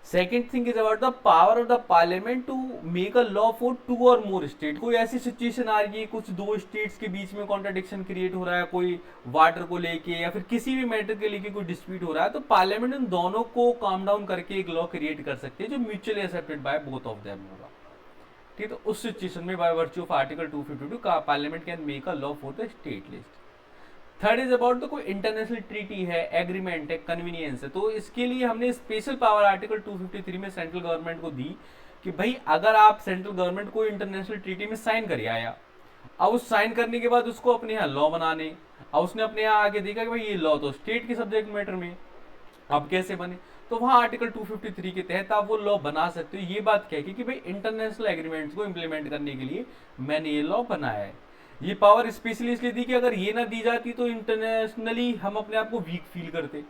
second thing is about the power of the parliament to make a law for 2 और more state. कोई ऐसी situation आ रही है, कुछ 2 states के बीच में contradiction create हो रहा है, कोई वाटर को लेके या फिर किसी भी मैटर के लेके कोई डिस्प्यूट हो रहा है, तो पार्लियामेंट उन दोनों को काम डाउन करके एक लॉ क्रिएट कर सकती है जो mutually accepted by both of them होगा। ठीक है, तो उस सिचुएशन में बाय वर्च्यू ऑफ आर्टिकल 252 का parliament can make a law for the state list. Third is about the कोई इंटरनेशनल ट्रीटी है, एग्रीमेंट है, कन्वीनियंस है, तो इसके लिए हमने स्पेशल पावर आर्टिकल 253 में सेंट्रल गवर्नमेंट को दी कि भाई अगर आप सेंट्रल गवर्नमेंट को इंटरनेशनल ट्रीटी में साइन कर आया, अब उस साइन करने के बाद उसको अपने यहाँ लॉ बनाने, अब उसने अपने यहाँ आगे देखा कि भाई ये लॉ तो स्टेट के सब्जेक्ट मैटर में, अब कैसे बने, तो वहां आर्टिकल 253 के तहत आप वो लॉ बना सकते हो। ये बात क्या है कि भाई इंटरनेशनल एग्रीमेंट्स को इंप्लीमेंट करने के लिए मैंने ये लॉ बनाया है। ये पावर स्पेशली इसलिए दी कि अगर ये ना दी जाती तो इंटरनेशनली हम अपने आप को वीक फील करते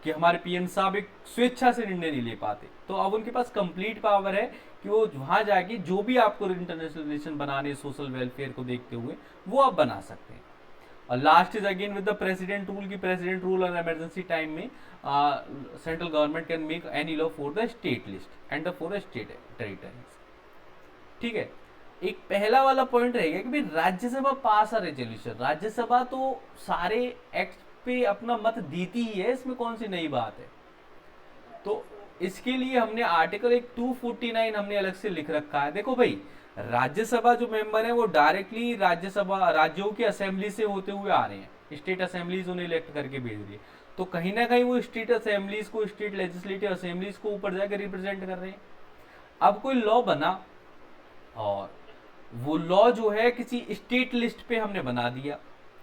कि हमारे पीएम साहब एक स्वेच्छा से निर्णय नहीं ले पाते। तो अब उनके पास कंप्लीट पावर है कि वो वहां जाके जो भी आपको इंटरनेशनल रिलेशन बनाने, सोशल वेलफेयर को देखते हुए वो आप बना सकते हैं। और last is again with the president rule की प्रेसिडेंट रूल और इमरजेंसी टाइम में central government can make any law for the state list and for the state territories. ठीक है, एक पहला वाला पॉइंट रहेगा कि भाई राज्यसभा पास अ रेजोल्यूशन, राज्यसभा तो सारे एक्ट पे अपना मत देती ही है, इसमें कौन सी नई बात है। तो इसके लिए हमने आर्टिकल एक 249 हमने अलग से लिख रखा है। देखो भाई, राज्यसभा जो मेंबर है वो डायरेक्टली राज्यसभा राज्यों की असेंबली से होते हुए आ रहे हैं, स्टेट असेंबलीज उन्हें इलेक्ट करके भेज रही है, तो कहीं ना कहीं वो स्टेट असेंबलीज को, स्टेट लेजिस्लेटिव असेंबलीज को ऊपर जाकर रिप्रेजेंट कर रहे हैं। अब कोई लॉ बना और वो लॉ जो है किसी स्टेट लिस्ट पे हमने बना दिया,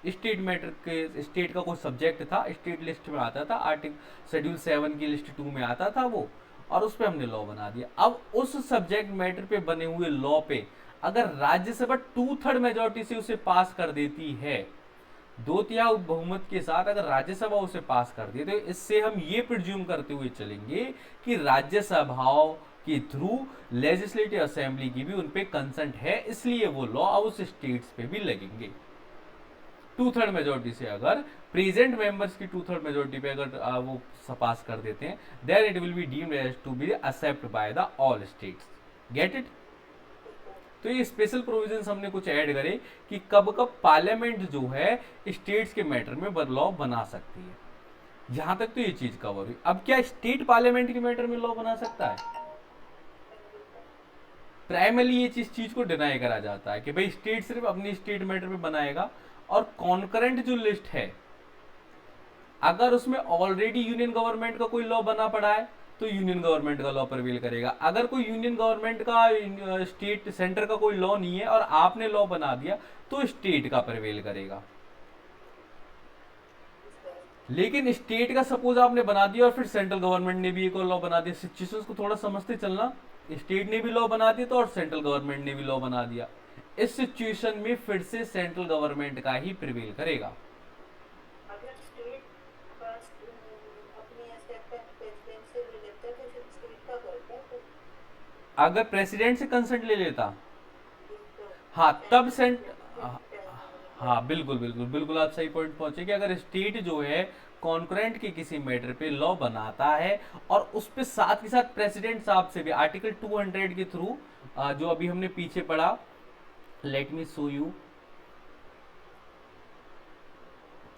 स्टेट मैटर के, स्टेट का कोई सब्जेक्ट था, स्टेट लिस्ट में आता था, आर्टिकल शेड्यूल 7 की लिस्ट 2 में आता था वो, और उस पर हमने लॉ बना दिया। अब उस सब्जेक्ट मैटर पे बने हुए लॉ पे अगर राज्यसभा 2/3 मेजोरिटी से उसे पास कर देती है, 2/3 बहुमत के साथ अगर राज्यसभा उसे पास कर दे, तो इससे हम ये प्रिज्यूम करते हुए चलेंगे कि राज्यसभाओं के थ्रू लेजिस्लेटिव असेंबली की भी उनपे कंसेंट है, इसलिए वो लॉ अब उस स्टेट्स पे भी लगेंगे। 2/3 मेजोरिटी से अगर प्रेजेंट मेंबर्स की 2/3 मेजोरिटी पे अगर वो पास कर देते हैं, then it will be deemed as to be accept by the all states. Get it. तो ये स्पेशल प्रोविजंस हमने कुछ ऐड करे कि कब कब पार्लियामेंट जो है स्टेट्स के मैटर में बदलाव बना सकती है। यहां तक तो ये चीज कवर हुई। अब क्या स्टेट पार्लियामेंट के मैटर में लॉ बना सकता है? प्राइमरली ये चीज को डिनाई करा जाता है कि भाई स्टेट सिर्फ अपनी स्टेट मैटर में बनाएगा, और कॉन्करेंट जो लिस्ट है अगर उसमें ऑलरेडी यूनियन गवर्नमेंट का कोई लॉ बना पड़ा है तो यूनियन गवर्नमेंट का लॉ प्रिवेल करेगा। अगर कोई यूनियन गवर्नमेंट का स्टेट सेंटर का कोई लॉ नहीं है और आपने लॉ बना दिया तो स्टेट का प्रिवेल करेगा। लेकिन स्टेट का सपोज आपने बना दिया और फिर सेंट्रल गवर्नमेंट ने भी एक और लॉ बना दिया, सिचुएशंस को थोड़ा समझते चलना। स्टेट ने भी लॉ बना दिया तो और सेंट्रल गवर्नमेंट ने भी लॉ बना दिया, इस सिचुएशन में फिर से सेंट्रल गवर्नमेंट का ही प्रिवेल करेगा। अगर स्टेट फर्स्ट अपनी एक्सेप्टेंस प्रेसिडेंट से ले लेता है तो फिर स्टेट का करता है तो अगर प्रेसिडेंट से कंसेंट ले लेता, तो हाँ तब हाँ बिल्कुल बिल्कुल बिल्कुल आप सही पॉइंट पहुंचे कि अगर स्टेट जो है कॉन्करेंट के किसी मैटर पे लॉ बनाता है और उस पे साथ के साथ प्रेसिडेंट साहब से भी आर्टिकल 200 के थ्रू, जो अभी हमने पीछे पढ़ा, लेट मी शो यू,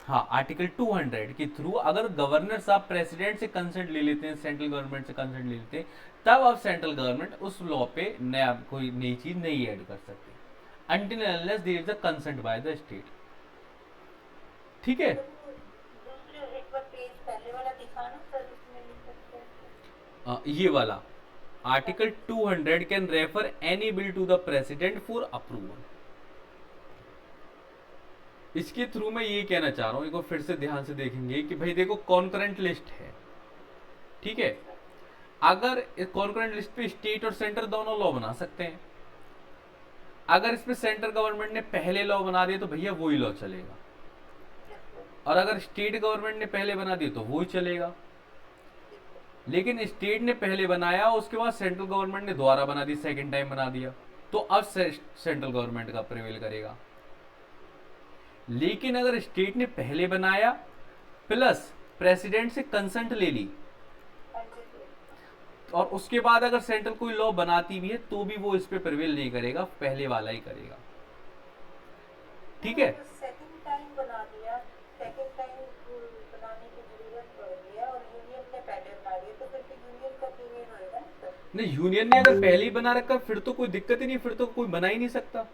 हाँ आर्टिकल 200 के थ्रू अगर गवर्नर साहब प्रेसिडेंट से कंसेंट ले लेते हैं, सेंट्रल गवर्नमेंट से कंसेंट ले लेते हैं, तब अब सेंट्रल गवर्नमेंट उस लॉ पे नया कोई नई चीज नहीं ऐड कर सकती until and unless there is a consent by the state। ठीक है, दूसरे एक बार पेज पहले वाला दिखाना सर, इसमें लिख सकते हैं ये वाला article 200 can refer any bill to the president for approval. इसके थ्रू मैं ये कहना चाह रहा हूं, एक बार फिर से ध्यान से देखेंगे कि भाई देखो कॉन्करेंट लिस्ट है, ठीक है, अगर कॉन्करेंट लिस्ट पे स्टेट और सेंटर दोनों लॉ बना सकते हैं। अगर इसमें सेंट्रल गवर्नमेंट ने पहले लॉ बना दिया तो भैया वही लॉ चलेगा, और अगर स्टेट गवर्नमेंट ने पहले बना दिया तो वही चलेगा। लेकिन स्टेट ने पहले बनाया, उसके बाद सेंट्रल गवर्नमेंट ने दोबारा बना दी, सेकंड टाइम बना दिया, तो अब सेंट्रल गवर्नमेंट का प्रिवेल करेगा। लेकिन अगर स्टेट ने पहले बनाया प्लस प्रेसिडेंट से कंसेंट ले ली और उसके बाद अगर सेंट्रल कोई लॉ बनाती भी है तो भी वो इस पे प्रिवेल नहीं करेगा, पहले वाला ही करेगा। ठीक है, सेकंड टाइम बना दिया, सेकंड टाइम बनाने की जरूरत पड़ गई है और यूनियन ने पहले बना दिया तो फिर यूनियन का प्रीमियम होएगा ना सर? नहीं, यूनियन ने अगर पहले ही बना रखा फिर तो कोई दिक्कत ही नहीं, फिर तो कोई बना ही नहीं सकता।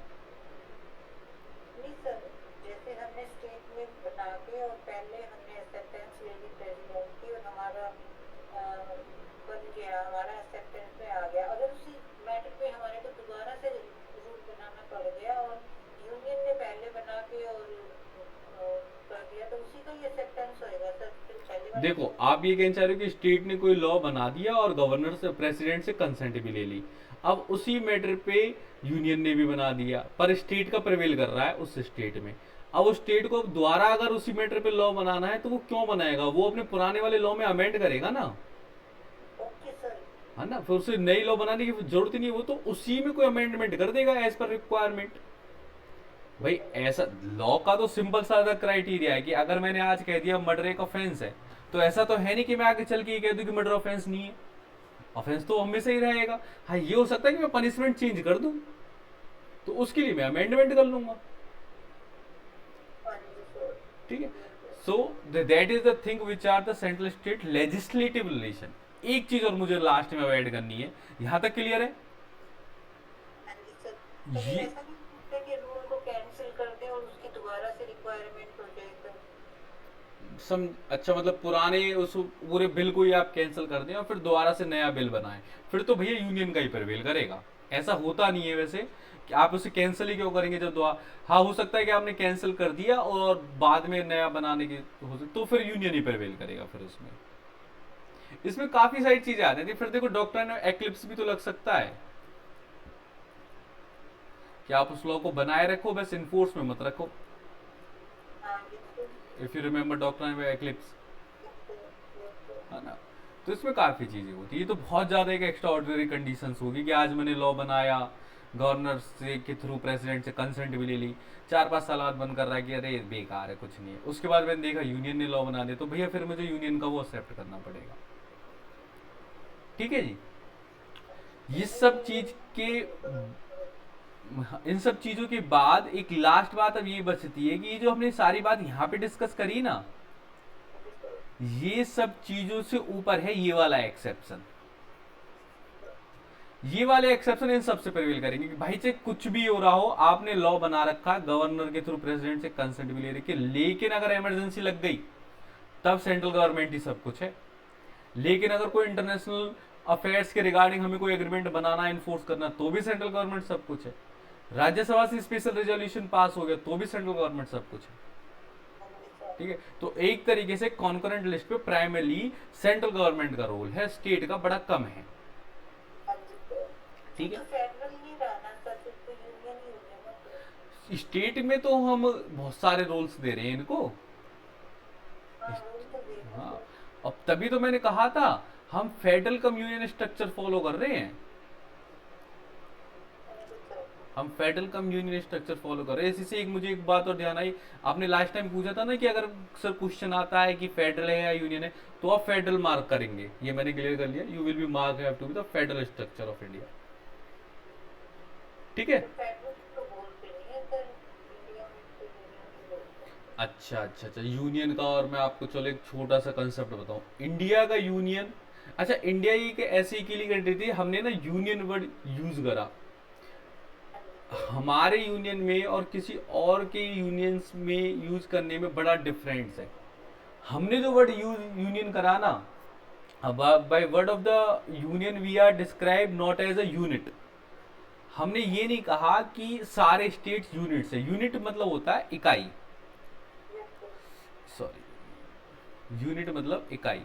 नहीं सर, जैसे हमने स्टेट में बना के और पहले हमने एक्सेप्टेंस ले ली प्रेसिडेंट की और हमारा बन गया, हमारा एक्सेप्टेंस में आ गया, अगर उसी मैटर पे हमारे को दोबारा से रूल बनाना पड़ गया और यूनियन ने पहले बना के और कर दिया तो उसी का ही एक्सेप्टेंस होएगा सर? फिर पहले वाला देखो आप ये कहना चाह रहे हो कि स्टेट ने कोई लॉ बना दिया और गवर्नर से, प्रेसिडेंट से कंसेंट भी ले ली, अब उसी मैटर पे यूनियन ने भी बना दिया पर स्टेट का प्रिवेल कर रहा है उस स्टेट में। अब उस स्टेट को दोबारा अगर उसी मैटर पे लॉ बनाना है तो वो क्यों बनाएगा, वो अपने पुराने वाले लॉ में अमेंड करेगा ना, ओके सर, है ना, फिर उसे नई लॉ बनाने की जरूरत ही नहीं, वो तो उसी में कोई अमेंडमेंट कर देगा एज पर रिक्वायरमेंट। भाई ऐसा लॉ का तो सिंपल सा क्राइटेरिया है कि अगर मैंने आज कह दिया मर्डर एक ऑफेंस है, तो ऐसा तो है नहीं कि मैं आगे चल के ये कह दूं कि मर्डर ऑफेंस नहीं है, ऑफेंस तो हमेशा ही रहेगा। हाँ ये हो सकता है कि मैं पनिशमेंट चेंज कर दूं, तो उसके लिए मैं अमेंडमेंट कर लूंगा। हाँ जी सर। ठीक है, so that is the thing which are the central state legislative relation. एक चीज और मुझे लास्ट में ऐड करनी है, यहां तक क्लियर है? हाँ जी सर। कभी ये ऐसा नहीं होता कि रूल को कैंसिल कर दें और उसकी दोबारा से रिक्वायरमेंट हो जाए सर? सम अच्छा, मतलब पुराने उस पूरे बिल को ही आप कैंसिल कर दें और फिर दोबारा से नया बिल बनाएं, फिर तो भैया यूनियन का ही प्रिवेल करेगा। ऐसा होता नहीं है वैसे कि आप उसे कैंसिल ही क्यों करेंगे जब दोबारा, हाँ हो सकता है कि आपने कैंसिल कर दिया और बाद में नया बनाने की हो सकती, तो फिर यूनियन ही प्रिवेल करेगा। फिर उसमें इसमें काफी सारी चीजें आ जाती है। फिर देखो डॉक्टर एक्लिप्स भी तो लग सकता है कि आप उस लॉ को बनाए रखो, बस इन्फोर्स में मत रखो। हाँ जी sir. If you remember doctor eclipse, yes है ना? तो इसमें काफ़ी चीज़ें होती है। ये तो बहुत ज़्यादा एक एक्स्ट्रा ऑर्डिनरी कंडीशंस होगी कि आज मैंने लॉ बनाया, गवर्नर से के थ्रू प्रेसिडेंट से कंसेंट भी ले ली, 4-5 साल बाद बंद कर रहा है कि अरे बेकार है, कुछ नहीं है। उसके बाद मैंने देखा यूनियन ने लॉ बना दिया, तो भैया फिर मुझे यूनियन का वो एक्सेप्ट करना पड़ेगा। ठीक है जी। ये सब चीज के, इन सब चीज़ों के बाद एक लास्ट बात अब ये बचती है कि ये जो हमने सारी बात यहाँ पे डिस्कस करी ना, ये सब चीजों से ऊपर है ये वाला एक्सेप्शन। ये वाले एक्सेप्शन इन सबसे प्रिवेल करेंगे कि भाई चाहे कुछ भी हो रहा हो, आपने लॉ बना रखा, गवर्नर के थ्रू प्रेसिडेंट से कंसेंट भी ले रखी, लेकिन अगर इमरजेंसी लग गई तब सेंट्रल गवर्नमेंट ही सब कुछ है। लेकिन अगर कोई इंटरनेशनल अफेयर्स के रिगार्डिंग हमें कोई एग्रीमेंट बनाना, इन्फोर्स करना, तो भी सेंट्रल गवर्नमेंट सब कुछ है। राज्यसभा से स्पेशल रेजोल्यूशन पास हो गया तो भी सेंट्रल गवर्नमेंट सब कुछ है। ठीक है, तो एक तरीके से कॉन्करेंट लिस्ट पे प्राइमरली सेंट्रल गवर्नमेंट का रोल है, स्टेट का बड़ा कम है। ठीक है, तो फेडरल नहीं रहना सर, फिर तो यूनियन ही हो गया ना। स्टेट में तो हम बहुत सारे रोल्स दे रहे हैं इनको। हाँ रूल तो दे रहे हाँ, हैं अब तभी तो मैंने कहा था हम federal cum union structure follow कर रहे हैं। सर। हम federal cum union structure follow कर रहे हैं। इसी से एक मुझे एक बात और ध्यान आई, आपने लास्ट टाइम पूछा था ना कि अगर सर क्वेश्चन आता है कि फेडरल है या यूनियन है, तो आप फेडरल मार्क करेंगे। ये मैंने क्लियर कर लिया, you will be mark have to be the federal structure of India. ठीक है, तो फेडरल तो बोलते नहीं है सर, इंडिया में तो यूनियन ही बोलते हैं। अच्छा अच्छा अच्छा, यूनियन का। और मैं आपको चलो एक छोटा सा कंसेप्ट बताऊं, इंडिया का यूनियन। अच्छा, इंडिया ही एक ऐसी अकेली कंट्री थी, हमने ना यूनियन वर्ड यूज करा। हमारे यूनियन में और किसी और के यूनियंस में यूज करने में बड़ा डिफरेंस है। हमने जो वर्ड यूज यूनियन करा ना, by word of the union we are describe not as a unit. हमने ये नहीं कहा कि सारे स्टेट्स यूनिट्स है। यूनिट मतलब होता है इकाई, सॉरी, यूनिट मतलब इकाई।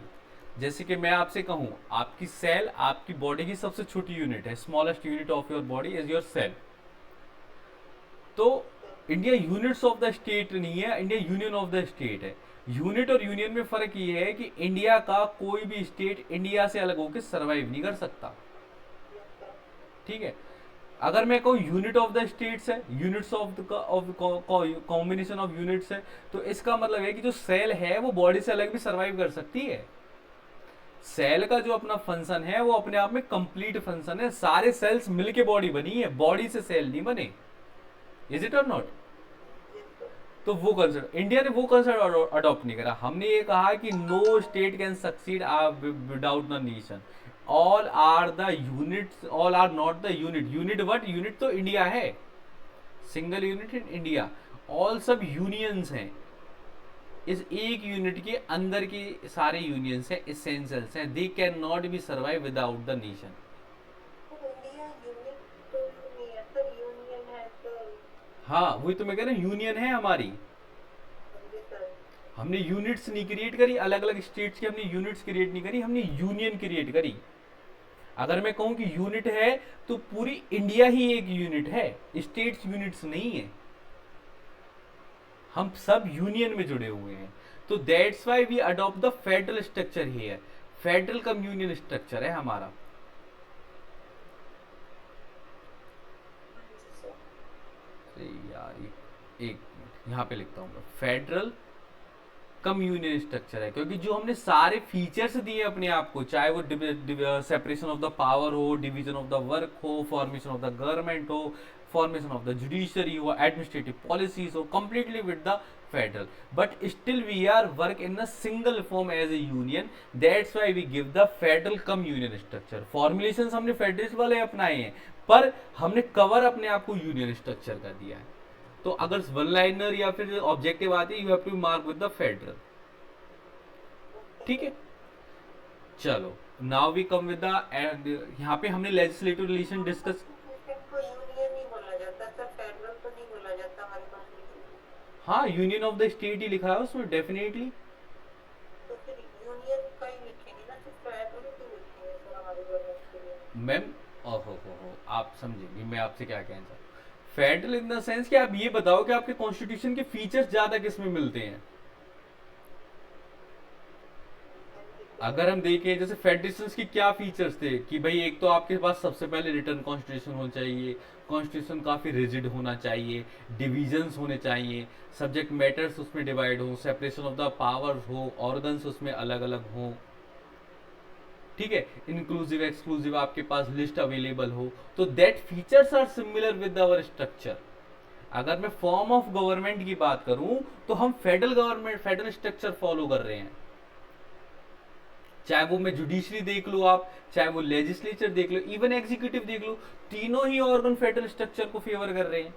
जैसे कि मैं आपसे कहूं आपकी सेल आपकी बॉडी की सबसे छोटी यूनिट है, smallest unit of your body is your cell. तो India units of the state नहीं है, India union of the state है। यूनिट और यूनियन में फर्क ये है कि इंडिया का कोई भी स्टेट इंडिया से अलग होकर सरवाइव नहीं कर सकता। ठीक है, अगर मैं कहूँ यूनिट ऑफ द स्टेट्स है, units of combination of units है, तो इसका मतलब है कि जो सेल है वो बॉडी से अलग भी सरवाइव कर सकती है। सेल का जो अपना फंक्शन है वो अपने आप में कंप्लीट फंक्शन है। सारे सेल्स मिलके बॉडी बनी है, बॉडी से सेल नहीं बने। इज इट और नॉट? तो वो कंसेप्ट इंडिया ने वो कंसेप्ट अडॉप्ट नहीं करा। हमने ये कहा कि no state can succeed without the nation, all are the units, all are not the unit. Unit what? Unit तो इंडिया है, single unit in India. All सब यूनियंस हैं, इस एक यूनिट के अंदर के सारे यूनियंस हैं, एसेंशियल्स हैं। They can not be survive without the nation. तो इंडिया यूनिट तो नहीं है सर, यूनियन है सर। हाँ, वही तो मैं कह रहा हूँ, यूनियन है हमारी। जी सर। हमने यूनिट्स नहीं क्रिएट करी, अलग अलग स्टेट्स की हमने यूनिट्स क्रिएट नहीं करी, हमने यूनियन क्रिएट करी। अगर मैं कहूं कि यूनिट है तो पूरी इंडिया ही एक यूनिट है, स्टेट्स यूनिट्स नहीं है। हम सब यूनियन में जुड़े हुए हैं। तो that's why we adopt the federal structure here. Federal cum union structure है हमारा। अरे यार, एक यहाँ पे लिखता हूँ, फेडरल कम यूनियन स्ट्रक्चर है, क्योंकि जो हमने सारे फीचर्स दिए अपने आप को, चाहे वो सेपरेशन ऑफ द पावर हो, डिवीजन ऑफ द वर्क हो, फॉर्मेशन ऑफ द गवर्नमेंट हो, formation of the judiciary or administrative policies or completely with the federal, but still we are work in a single form as a union. That's why we give the federal cum union structure. Formulations हमने federalist वाले अपनाए हैं, पर हमने cover अपने आप को union structure का दिया है. तो अगर वन लाइनर या फिर ऑब्जेक्टिव आती है, you have to mark with the federal. ठीक है, चलो now we come with the, यहाँ पे हमने लेजिस्लेटिव रिलेशन डिस्कस. को यूनियन नहीं बोला जाता सर, फेडरल तो नहीं बोला जाता हमारे कॉन्स्टिट्यूशन. हाँ, यूनियन ऑफ द स्टेट ही लिखा है उसमें डेफिनेटली. तो फिर यूनियन का ही लिखेंगे ना, सिर्फ फेडरल क्यों लिखेंगे सर हमारे गवर्नमेंट के लिए. मैम ओहो, आप समझेंगे मैं आपसे क्या कहना चाहता हूँ. फेडरल इन द सेंस कि आप ये बताओ कि आपके कॉन्स्टिट्यूशन के फीचर्स ज्यादा किस में मिलते हैं. अगर हम देखें जैसे फेडरेशंस की क्या फीचर्स थे कि भाई एक तो आपके पास सबसे पहले रिटर्न कॉन्स्टिट्यूशन होना चाहिए, कॉन्स्टिट्यूशन काफी रिजिड होना चाहिए, डिविजन्स होने चाहिए, सब्जेक्ट मैटर्स उसमें डिवाइड हो, सेपरेशन ऑफ द पावर्स हो, ऑर्गन्स उसमें अलग अलग हो. ठीक है, इंक्लूसिव एक्सक्लूसिव आपके पास लिस्ट अवेलेबल हो. तो that features are similar with our structure. अगर मैं फॉर्म ऑफ गवर्नमेंट की बात करूं तो हम federal government federal structure follow कर रहे हैं. चाहे वो मैं जुडिशरी देख लो आप, चाहे वो लेजिस्लेचर देख लो, इवन एग्जीक्यूटिव देख लो, तीनों ही ऑर्गन फेडरल स्ट्रक्चर को फेवर कर रहे हैं.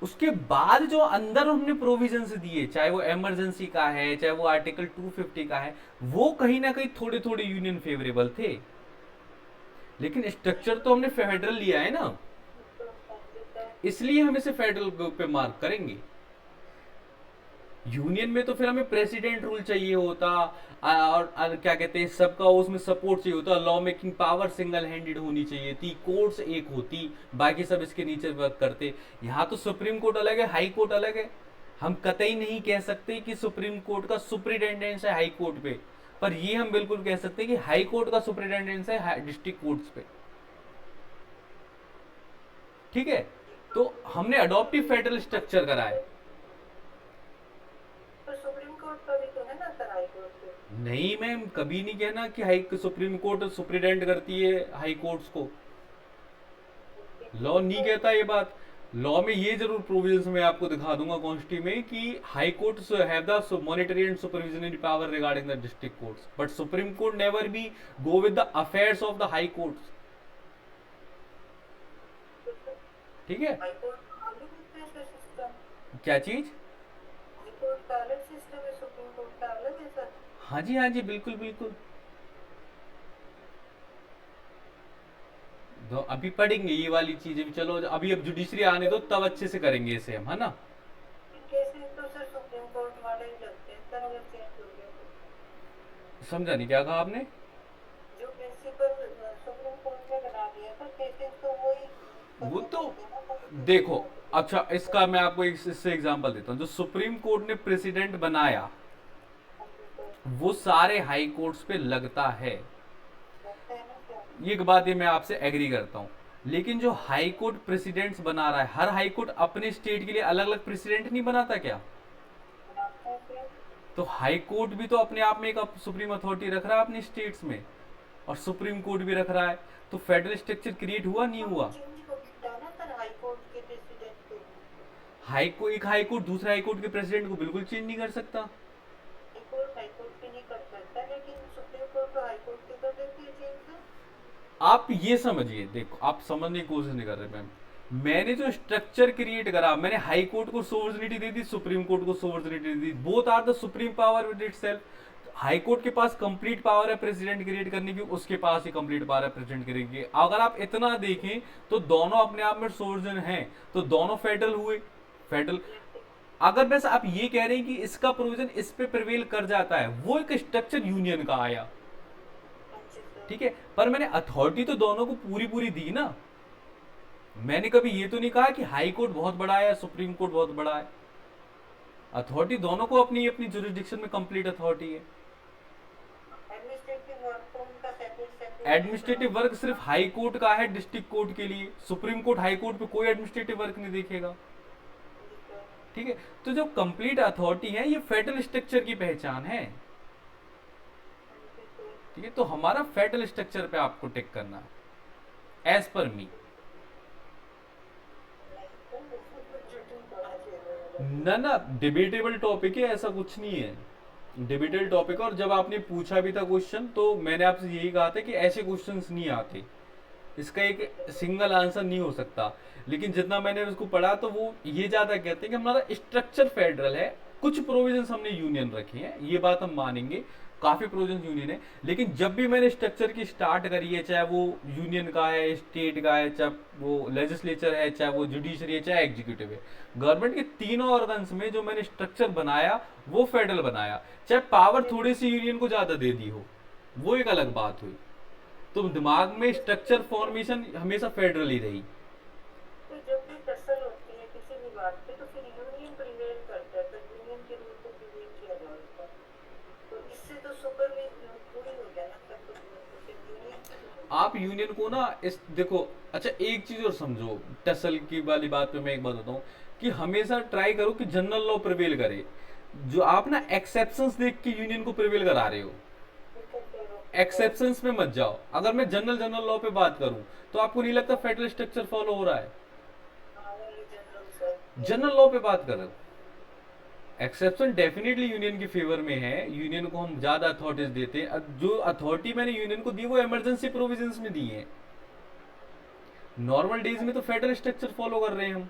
उसके बाद जो अंदर हमने प्रोविजंस दिए, चाहे वो इमरजेंसी का है, चाहे वो आर्टिकल 250 का है, वो कहीं ना कहीं थोड़े थोड़े यूनियन फेवरेबल थे. लेकिन स्ट्रक्चर तो हमने फेडरल लिया है ना, इसलिए हम इसे फेडरल पे मार्क करेंगे. यूनियन में तो फिर हमें प्रेसिडेंट रूल चाहिए होता, और क्या कहते हैं सबका उसमें सपोर्ट चाहिए होता, law making power single handed होनी चाहिए थी, कोर्ट्स एक होती, बाकी सब इसके नीचे वर्क करते. यहाँ तो सुप्रीम कोर्ट अलग है, हाई कोर्ट अलग है. हम कतई नहीं कह सकते कि सुप्रीम कोर्ट का सुपरिटेंडेंस है हाई कोर्ट पे, पर ये हम बिल्कुल कह सकते हैं कि हाई कोर्ट का सुपरिटेंडेंस है डिस्ट्रिक्ट कोर्ट्स पे. ठीक है, तो हमने अडॉप्टिव फेडरल स्ट्रक्चर करा है. सुप्रीम कोर्ट का भी तो है ना सर हाई कोर्ट पे. नहीं मैम, कभी नहीं कहना कि हाई सुप्रीम कोर्ट सुप्रिटेंड करती है हाई कोर्ट्स को. लॉ नहीं कहता ये बात. लॉ में ये जरूर प्रोविजंस मैं आपको दिखा दूंगा कॉन्स्टिट्यूशन में कि high court have the monetary and सुपरविजनरी power regarding the district courts, but supreme court never be go with the affairs of the high courts. ठीक है, हाई कोर्ट का अलग है सिस्टम. क्या चीज. हाई कोर्ट का अलग सिस्टम है, सुप्रीम कोर्ट का अलग है सर. हाँ जी, हाँ जी, बिल्कुल बिल्कुल. तो अभी पढ़ेंगे ये वाली चीजें भी. चलो अभी अब जुडिशरी आने दो, तब अच्छे से करेंगे इसे हम, है ना. केसेस तो सर सुप्रीम कोर्ट वाले ही लगते हैं सर, अगर चेंज हो गया तो. समझा नहीं, क्या कहा आपने. जो प्रिंसिपल सुप्रीम कोर्ट ने बना दिया था, केसेस तो वही. वो तो देखो, अच्छा इसका मैं आपको इससे एग्जांपल देता हूँ. जो सुप्रीम कोर्ट ने प्रेसिडेंट बनाया वो सारे हाई कोर्ट्स पे लगता है. ये बात ये मैं आपसे एग्री करता हूँ. लेकिन जो हाई कोर्ट प्रेसिडेंट्स बना रहा है, हर हाई कोर्ट अपने स्टेट के लिए अलग अलग प्रेसिडेंट नहीं बनाता क्या. तो हाई कोर्ट भी तो अपने आप में एक सुप्रीम अथॉरिटी रख रहा है अपने स्टेट्स में, और सुप्रीम कोर्ट भी रख रहा है. तो फेडरल स्ट्रक्चर क्रिएट हुआ नहीं हुआ. एक हाई कोर्ट दूसरे हाई कोर्ट के प्रेसिडेंट को बिल्कुल चेंज नहीं कर सकता. आप ये समझिए, देखो आप समझने की कोशिश नहीं कर रहे मैम. मैंने जो स्ट्रक्चर क्रिएट करा, मैंने हाई कोर्ट को सोवर्सिनिटी दे दी, सुप्रीम कोर्ट को सोवर्सिनिटी दे दी. Both are the supreme power with itself. High court के पास कंप्लीट पावर है प्रेसिडेंट क्रिएट करने की, उसके पास ही कंप्लीट पावर है प्रेसिडेंट क्रिएट की. अगर आप इतना देखें तो दोनों अपने आप में सोवर्सिन हैं, तो दोनों फेडरल हुए. फेडरल अगर बस आप ये कह रहे हैं कि इसका प्रोविजन इस पे प्रिवेल कर जाता है, वो एक स्ट्रक्चर यूनियन का आया. ठीक है, पर मैंने अथॉरिटी तो दोनों को पूरी पूरी दी ना. मैंने कभी ये तो नहीं कहा कि हाई कोर्ट बहुत बड़ा है, सुप्रीम कोर्ट बहुत बड़ा है. अथॉरिटी दोनों को अपनी अपनी जुरिस्डिक्शन में कंप्लीट अथॉरिटी है. एडमिनिस्ट्रेटिव वर्क सिर्फ हाई कोर्ट का है डिस्ट्रिक्ट कोर्ट के लिए. सुप्रीम कोर्ट हाई कोर्ट पे कोई एडमिनिस्ट्रेटिव वर्क नहीं देखेगा. ठीक है, तो जो कंप्लीट अथॉरिटी है ये फेडरल स्ट्रक्चर की पहचान है. ठीक है, तो हमारा फेडरल स्ट्रक्चर पे आपको टिक करना है एज पर मी. ना ना, डिबेटेबल टॉपिक है, ऐसा कुछ नहीं है। डिबेटेबल टॉपिक है, और जब आपने पूछा भी था क्वेश्चन तो मैंने आपसे यही कहा था कि ऐसे क्वेश्चंस नहीं आते, इसका एक सिंगल आंसर नहीं हो सकता। लेकिन जितना मैंने उसको पढ़ा तो वो ये ज्यादा कहते हैं कि हमारा स्ट्रक्चर फेडरल है, कुछ प्रोविजंस हमने यूनियन रखे हैं, ये बात हम मानेंगे, काफी प्रोविजंस यूनियन है। लेकिन जब भी मैंने स्ट्रक्चर की स्टार्ट करी है, चाहे वो यूनियन का है, स्टेट का है, चाहे वो लेजिस्लेचर है, चाहे वो जुडिशरी है, चाहे एग्जीक्यूटिव है, गवर्नमेंट के तीनों ऑर्गन्स में जो मैंने स्ट्रक्चर बनाया वो फेडरल बनाया। चाहे पावर थोड़ी सी यूनियन को ज्यादा दे दी हो, वो एक अलग बात हुई, तो दिमाग में स्ट्रक्चर फॉर्मेशन हमेशा फेडरल ही रही। तो जब भी टसल होती है किसी भी बात पे तो फिर यूनियन प्रिवेल करता है, तो यूनियन के रूल को प्रिवेल किया जाता है। तो इससे तो सुपर में पूरी हो गया ना सब कुछ, तो फिर यूनियन की भी होगी। आप यूनियन को ना इस देखो, अच्छा एक चीज और समझो, टसल की वाली बात पे मैं एक बात बताऊं कि हमेशा ट्राई करो कि जनरल लॉ प्रिवेल करे। जो आप ना एक्सेप्शंस देख के यूनियन को प्रिवेल करा रहे हो, ठीक है, चलो एक्सेप्शंस में मत जाओ। अगर मैं जनरल लॉ पे बात करूं तो आपको नहीं लगता फेडरल स्ट्रक्चर फॉलो हो रहा है? ओनली जनरल सर, यही जनरल लॉ पे बात कर रहे हो, एक्सेप्शन डेफिनेटली यूनियन के फेवर में है, यूनियन को हम ज्यादा अथॉरिटीज देते हैं। अब जो अथॉरिटी मैंने यूनियन को दी वो इमरजेंसी प्रोविजंस में दी है, नॉर्मल डेज में तो फेडरल स्ट्रक्चर फॉलो कर रहे हैं हम।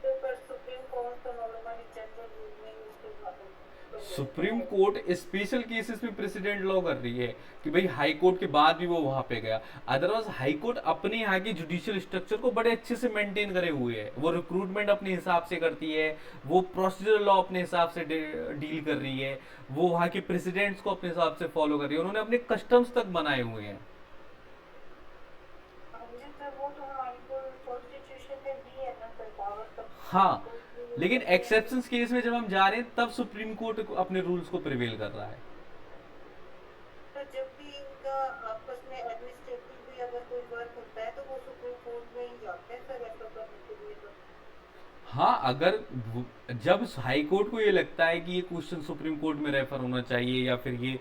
तो पर सुप्रीम कोर्ट तो नॉर्मली जनरल रूल में ही उसके प्रिवेल सुप्रीम करता है। कोर्ट स्पेशल केसेस में प्रेसिडेंट लॉ कर रही है कि भाई हाई कोर्ट के बाद भी वो वहां पे गया। अदरवाइज हाई कोर्ट अपने यहाँ की जुडिशियल स्ट्रक्चर को बड़े अच्छे से मेंटेन करे हुए है, वो रिक्रूटमेंट अपने हिसाब से करती है, वो प्रोसीजर लॉ अपने हिसाब से डील कर रही है, वो वहाँ के प्रेसिडेंट्स को अपने हिसाब से फॉलो कर रही है, उन्होंने अपने कस्टम्स तक बनाए हुए हैं। हाँ जी सर, वो तो हमारी को कॉन्स्टिट्यूशन में दी है ना सर पावर, तब सुप्रीम हाँ, कोर्ट भी यूज लेकिन करते हैं। एक्सेप्शंस केस में जब हम जा रहे हैं तब सुप्रीम कोर्ट अपने रूल्स को प्रिवेल कर रहा है। तो जब भी इनका आपस में एडमिनिस्ट्रेटिव भी अगर कोई वर्क होता है तो वो सुप्रीम कोर्ट में ही जाते हैं सर, ऐसा करने के लिए तो। हाँ, अगर जब हाई कोर्ट को ये लगता है कि ये क्वेश्चन सुप्रीम कोर्ट में रेफर होना चाहिए या फिर ये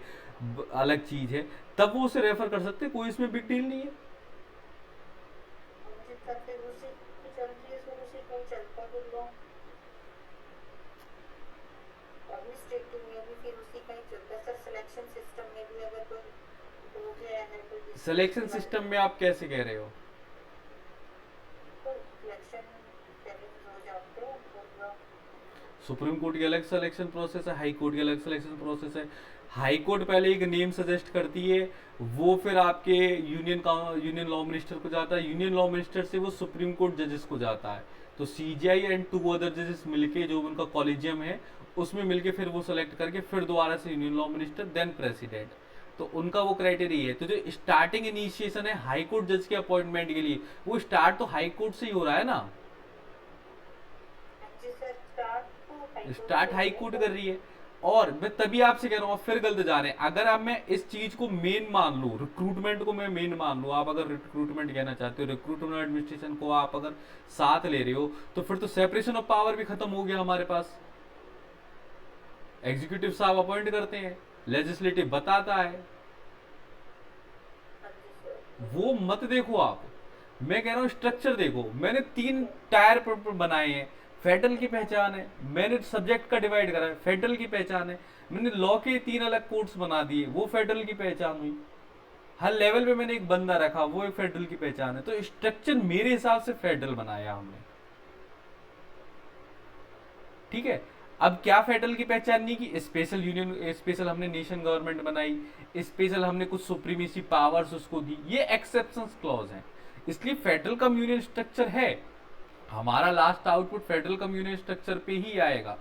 अलग चीज है, तब वो उसे रेफर कर सकते हैं, कोई इसमें बिग डील नहीं है। मुझे सर फिर उसी की चलती है सर, उसी का ही चलता है फिर लॉ, एडमिनिस्ट्रेटिव में भी फिर उसी का ही चलता है सर। सिलेक्शन सिस्टम में भी अगर कोई हो गया है कोई डिस्प्यूट सिलेक्शन क्लाइंट, सिस्टम में आप कैसे कह रहे हो? तो सिलेक्शन चैलेंज हो जाते हैं पूरा। सुप्रीम कोर्ट की अलग सिलेक्शन प्रोसेस है, हाई कोर्ट की अलग सिलेक्शन प्रोसेस है। हाई कोर्ट पहले एक नेम सजेस्ट करती है, वो फिर आपके यूनियन लॉ मिनिस्टर को जाता है, यूनियन लॉ मिनिस्टर से वो सुप्रीम कोर्ट जजेस को जाता है। तो सीजीआई एंड टू अदर जजेस मिलके, जो उनका कॉलेजियम है, उसमें मिलके फिर वो सेलेक्ट करके फिर दोबारा से union law minister then president. तो उनका वो क्राइटेरिया है। तो जो स्टार्टिंग इनिशिएशन है हाई कोर्ट जज के अपॉइंटमेंट के लिए, वो स्टार्ट तो हाई कोर्ट से ही हो रहा है ना, हाँ जी सर, स्टार्ट तो हाई कोर्ट स्टार्ट से हाई हो रहा है कोर्ट पर। कर रही है। और मैं तभी आपसे कह रहा हूँ, आप फिर गलत जा रहे हैं। अगर आप, मैं इस चीज को मेन मान लूँ, रिक्रूटमेंट को मैं मेन मान लूँ, आप अगर रिक्रूटमेंट कहना चाहते हो, रिक्रूटमेंट एडमिनिस्ट्रेशन को आप अगर साथ ले रहे हो, तो फिर तो सेपरेशन ऑफ पावर भी खत्म हो गया हमारे पास। एग्जीक्यूटिव साहब अपॉइंट करते हैं, लेजिस्लेटिव बताता है, हाँ जी सर, वो मत देखो आप। मैं कह रहा हूँ स्ट्रक्चर देखो, मैंने तीन टायर पर बनाए हैं, फेडरल की पहचान है, मैंने सब्जेक्ट का डिवाइड करा है, फेडरल की पहचान है, मैंने लॉ के तीन अलग कोर्ट्स बना दिए, वो फेडरल की पहचान हुई। हर लेवल पे मैंने एक बंदा रखा, वो एक फेडरल की पहचान है। तो स्ट्रक्चर मेरे हिसाब से फेडरल बनाया हमने, ठीक है। अब क्या फेडरल की पहचान नहीं की, स्पेशल यूनियन, स्पेशल हमने नेशन गवर्नमेंट बनाई, स्पेशल हमने कुछ सुप्रीमेसी पावर्स उसको दी, ये एक्सेप्शंस क्लॉज हैं। इसलिए फेडरल कम यूनियन स्ट्रक्चर है, हमारा last output federal cum union structure पे ही आएगा।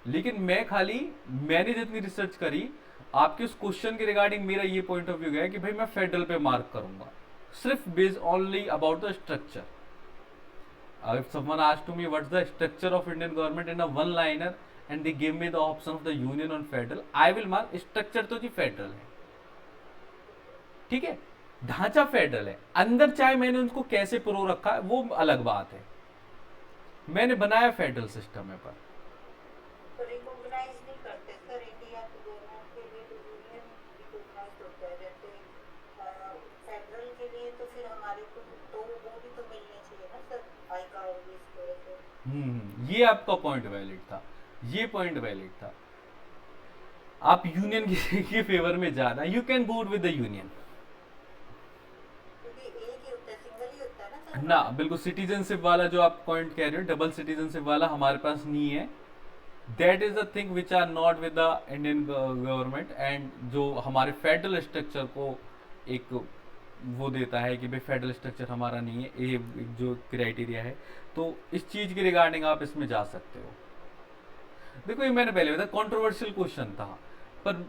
लेकिन मैंने जितनी रिसर्च करी, आपके उस क्वेश्चन के रिगार्डिंग मेरा ये पॉइंट ऑफ व्यू गया कि भाई मैं फेडरल पे मार्क करूंगा, सिर्फ based only about the structure. If someone asked to me what's the structure of Indian government in a one liner and they give me the option of the union on federal, I will mark structure तो जी federal है, ठीक है, ढांचा federal है, अंदर चाहे मैंने उनको कैसे प्रो रखा है वो अलग बात है, मैंने बनाया फेडरल सिस्टम है। पर तो रिकॉग्नाइज नहीं करते सर इंडिया की गवर्नमेंट के लिए, तो यूनियन रिकॉग्नाइज होता है जैसे फेडरल के लिए, तो फिर हमारे को तो वो भी तो मिलने चाहिए ना सर, आई का और भी इस तरह से। ये आपका पॉइंट वैलिड था, ये पॉइंट वैलिड था। आप यूनियन के फेवर में जाना, you can go with the union क्योंकि एक ही होता है, सिंगल ही होता है ना सर ना। हमारा। बिल्कुल सिटीजनशिप वाला जो आप पॉइंट कह रहे हो, डबल सिटीजनशिप वाला हमारे पास नहीं है। That is the thing which are not with the Indian government, and जो हमारे फेडरल स्ट्रक्चर को एक वो देता है कि भाई फेडरल स्ट्रक्चर हमारा नहीं है, ये एक जो क्राइटेरिया है। तो इस चीज के रिगार्डिंग आप इसमें जा सकते हो। देखो ये मैंने पहले बताया कंट्रोवर्शियल क्वेश्चन था, पर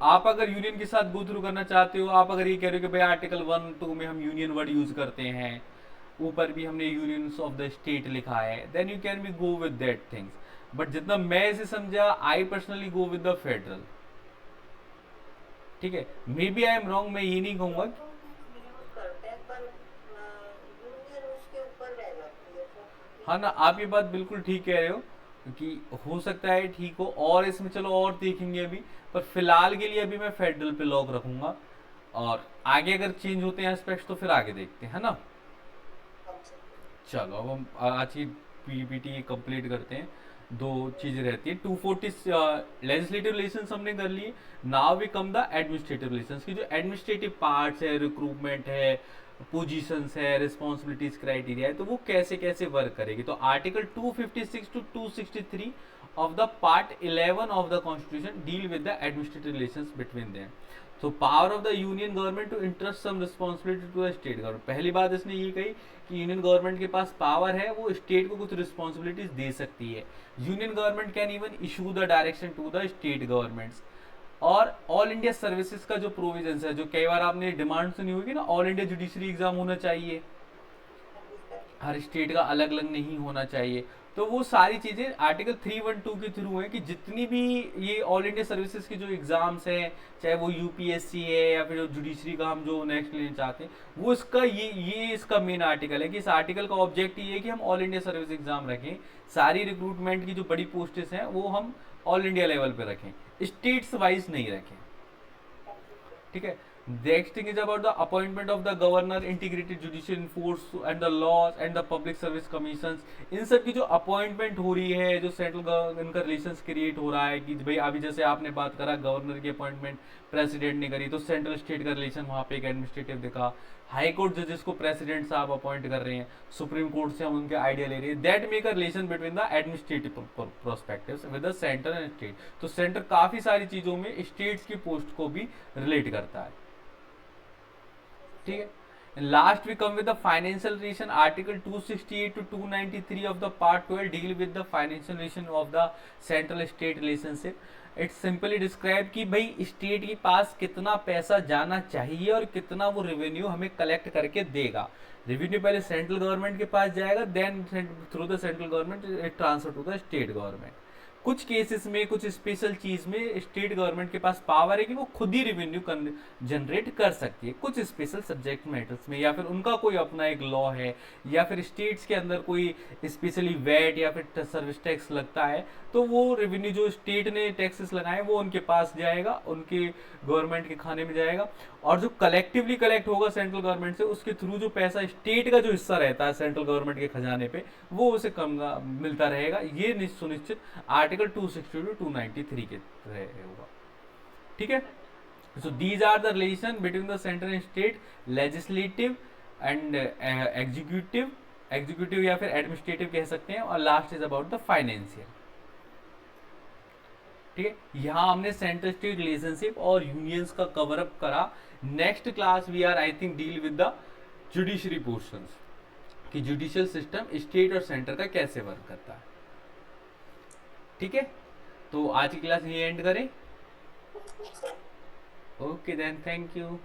आप अगर यूनियन के साथ गो थ्रू करना चाहते हो, आप अगर ये कह रहे हो कि भाई आर्टिकल 1-2 में हम यूनियन वर्ड यूज करते हैं, ऊपर भी हमने यूनियंस ऑफ द स्टेट लिखा है, then you can be go with that things. But जितना मैं इसे समझा, I personally go with the federal. ठीक है, maybe I am wrong, मैं ये नहीं कहूंगा। यूज करते हैं पर यूनियन उसके ऊपर रह जाती है सर। हाँ ना, आप ये बात बिल्कुल ठीक कह रहे हो कि हो सकता है ठीक हो, और इसमें चलो और देखेंगे अभी, पर फिलहाल के लिए अभी मैं फेडरल पे लॉक रखूंगा, और आगे अगर चेंज होते हैं एस्पेक्ट्स तो फिर आगे देखते हैं ना। चलो अब हम आज की पीपीटी कंप्लीट करते हैं। दो चीजें रहती है, 240 लेजिस्लेटिव रिलेशंस हमने कर लिए। Now we come the administrative relations की जो एडमिनिस्ट्रेटिव पार्ट्स है, रिक्रूटमेंट है, पोजीशंस है, रिस्पॉन्सिबिलिटीज क्राइटेरिया है, तो वो कैसे कैसे वर्क करेगी। तो article 256 to 263 of the part 11 of the constitution deal with the administrative relations between them. तो power of the union government to interest some responsibility to the state government. पहली बात इसने ये कही कि यूनियन गवर्नमेंट के पास पावर है, वो स्टेट को कुछ रिस्पॉन्सिबिलिटीज दे सकती है। Union government can even issue the direction to the state governments. और ऑल इंडिया सर्विसेज का जो प्रोविजन है, जो कई बार आपने डिमांड सुनी होगी ना, ऑल इंडिया जुडिशरी एग्जाम होना चाहिए, हर स्टेट का अलग अलग नहीं होना चाहिए। तो वो सारी चीजें आर्टिकल 312 के थ्रू है कि जितनी भी ये ऑल इंडिया सर्विसेज की जो एग्जाम्स हैं, चाहे वो यूपीएससी है या फिर जो जुडिशरी का हम जो नेक्स्ट लेना चाहते हैं, वो इसका ये इसका मेन आर्टिकल है कि इस आर्टिकल का ऑब्जेक्ट ये है कि हम ऑल इंडिया सर्विस एग्जाम रखें, सारी रिक्रूटमेंट की जो बड़ी पोस्टेस हैं वो हम ऑल इंडिया लेवल पे रखें, स्टेट्स वाइज नहीं रखें। ठीक है, next thing is about the appointment of the governor, integrated judicial force and the laws and the public service commissions. इन सब की जो अपॉइंटमेंट हो रही है, जो सेंट्रल इनका रिलेशंस क्रिएट हो रहा है कि भाई अभी जैसे आपने बात करा गवर्नर की अपॉइंटमेंट प्रेसिडेंट ने करी, तो सेंट्रल स्टेट का रिलेशन वहां पे एक एडमिनिस्ट्रेटिव दिखा। हाई कोर्ट जजेस को प्रेसिडेंट साहब अपॉइंट कर रहे हैं, सुप्रीम कोर्ट से हम उनके आइडिया ले रहे हैं, that make a relation between the administrative prospectives with the centre and state. तो सेंटर काफी सारी चीजों में स्टेट्स की पोस्ट को भी रिलेट करता है। ठीक है, last we come with the financial relation. Article 268 to 293 of the part 12 deal with the financial relation of the central state relationship. It's simply describe कि भाई स्टेट के पास कितना पैसा जाना चाहिए और कितना वो रेवेन्यू हमें कलेक्ट करके देगा। रेवेन्यू पहले सेंट्रल गवर्नमेंट के पास जाएगा, then through the central government transfer to the state government. कुछ केसेस में, कुछ स्पेशल चीज में स्टेट गवर्नमेंट के पास पावर है कि वो खुद ही रेवेन्यू जनरेट कर सकती है, कुछ स्पेशल सब्जेक्ट मैटर्स में, या फिर उनका कोई अपना एक लॉ है, या फिर स्टेट्स के अंदर कोई स्पेशली वैट या फिर सर्विस टैक्स लगता है, तो वो रेवेन्यू जो स्टेट ने टैक्सेस लगाए वो उनके पास जाएगा, उनके गवर्नमेंट के खाने में जाएगा। और जो कलेक्टिवली कलेक्ट होगा सेंट्रल गवर्नमेंट से, उसके थ्रू जो पैसा स्टेट का जो हिस्सा रहता है सेंट्रल गवर्नमेंट के खजाने पे, वो उसे कम मिलता रहेगा। ये सुनिश्चित आर्टिकल 260 टू 293 के होगा। ठीक है, so these are the relation between the centre and state, legislative and executive या फिर एडमिनिस्ट्रेटिव कह सकते हैं, और last is about the financial. ठीक है, यहाँ हमने सेंट्रल स्टेट रिलेशनशिप और यूनियंस का कवर अप करा। Next class we are I think deal with the judiciary portions कि जुडिशियल सिस्टम स्टेट और सेंटर का कैसे वर्क करता है। ठीक है, तो आज की क्लास यही एंड करें। Okay then, thank you.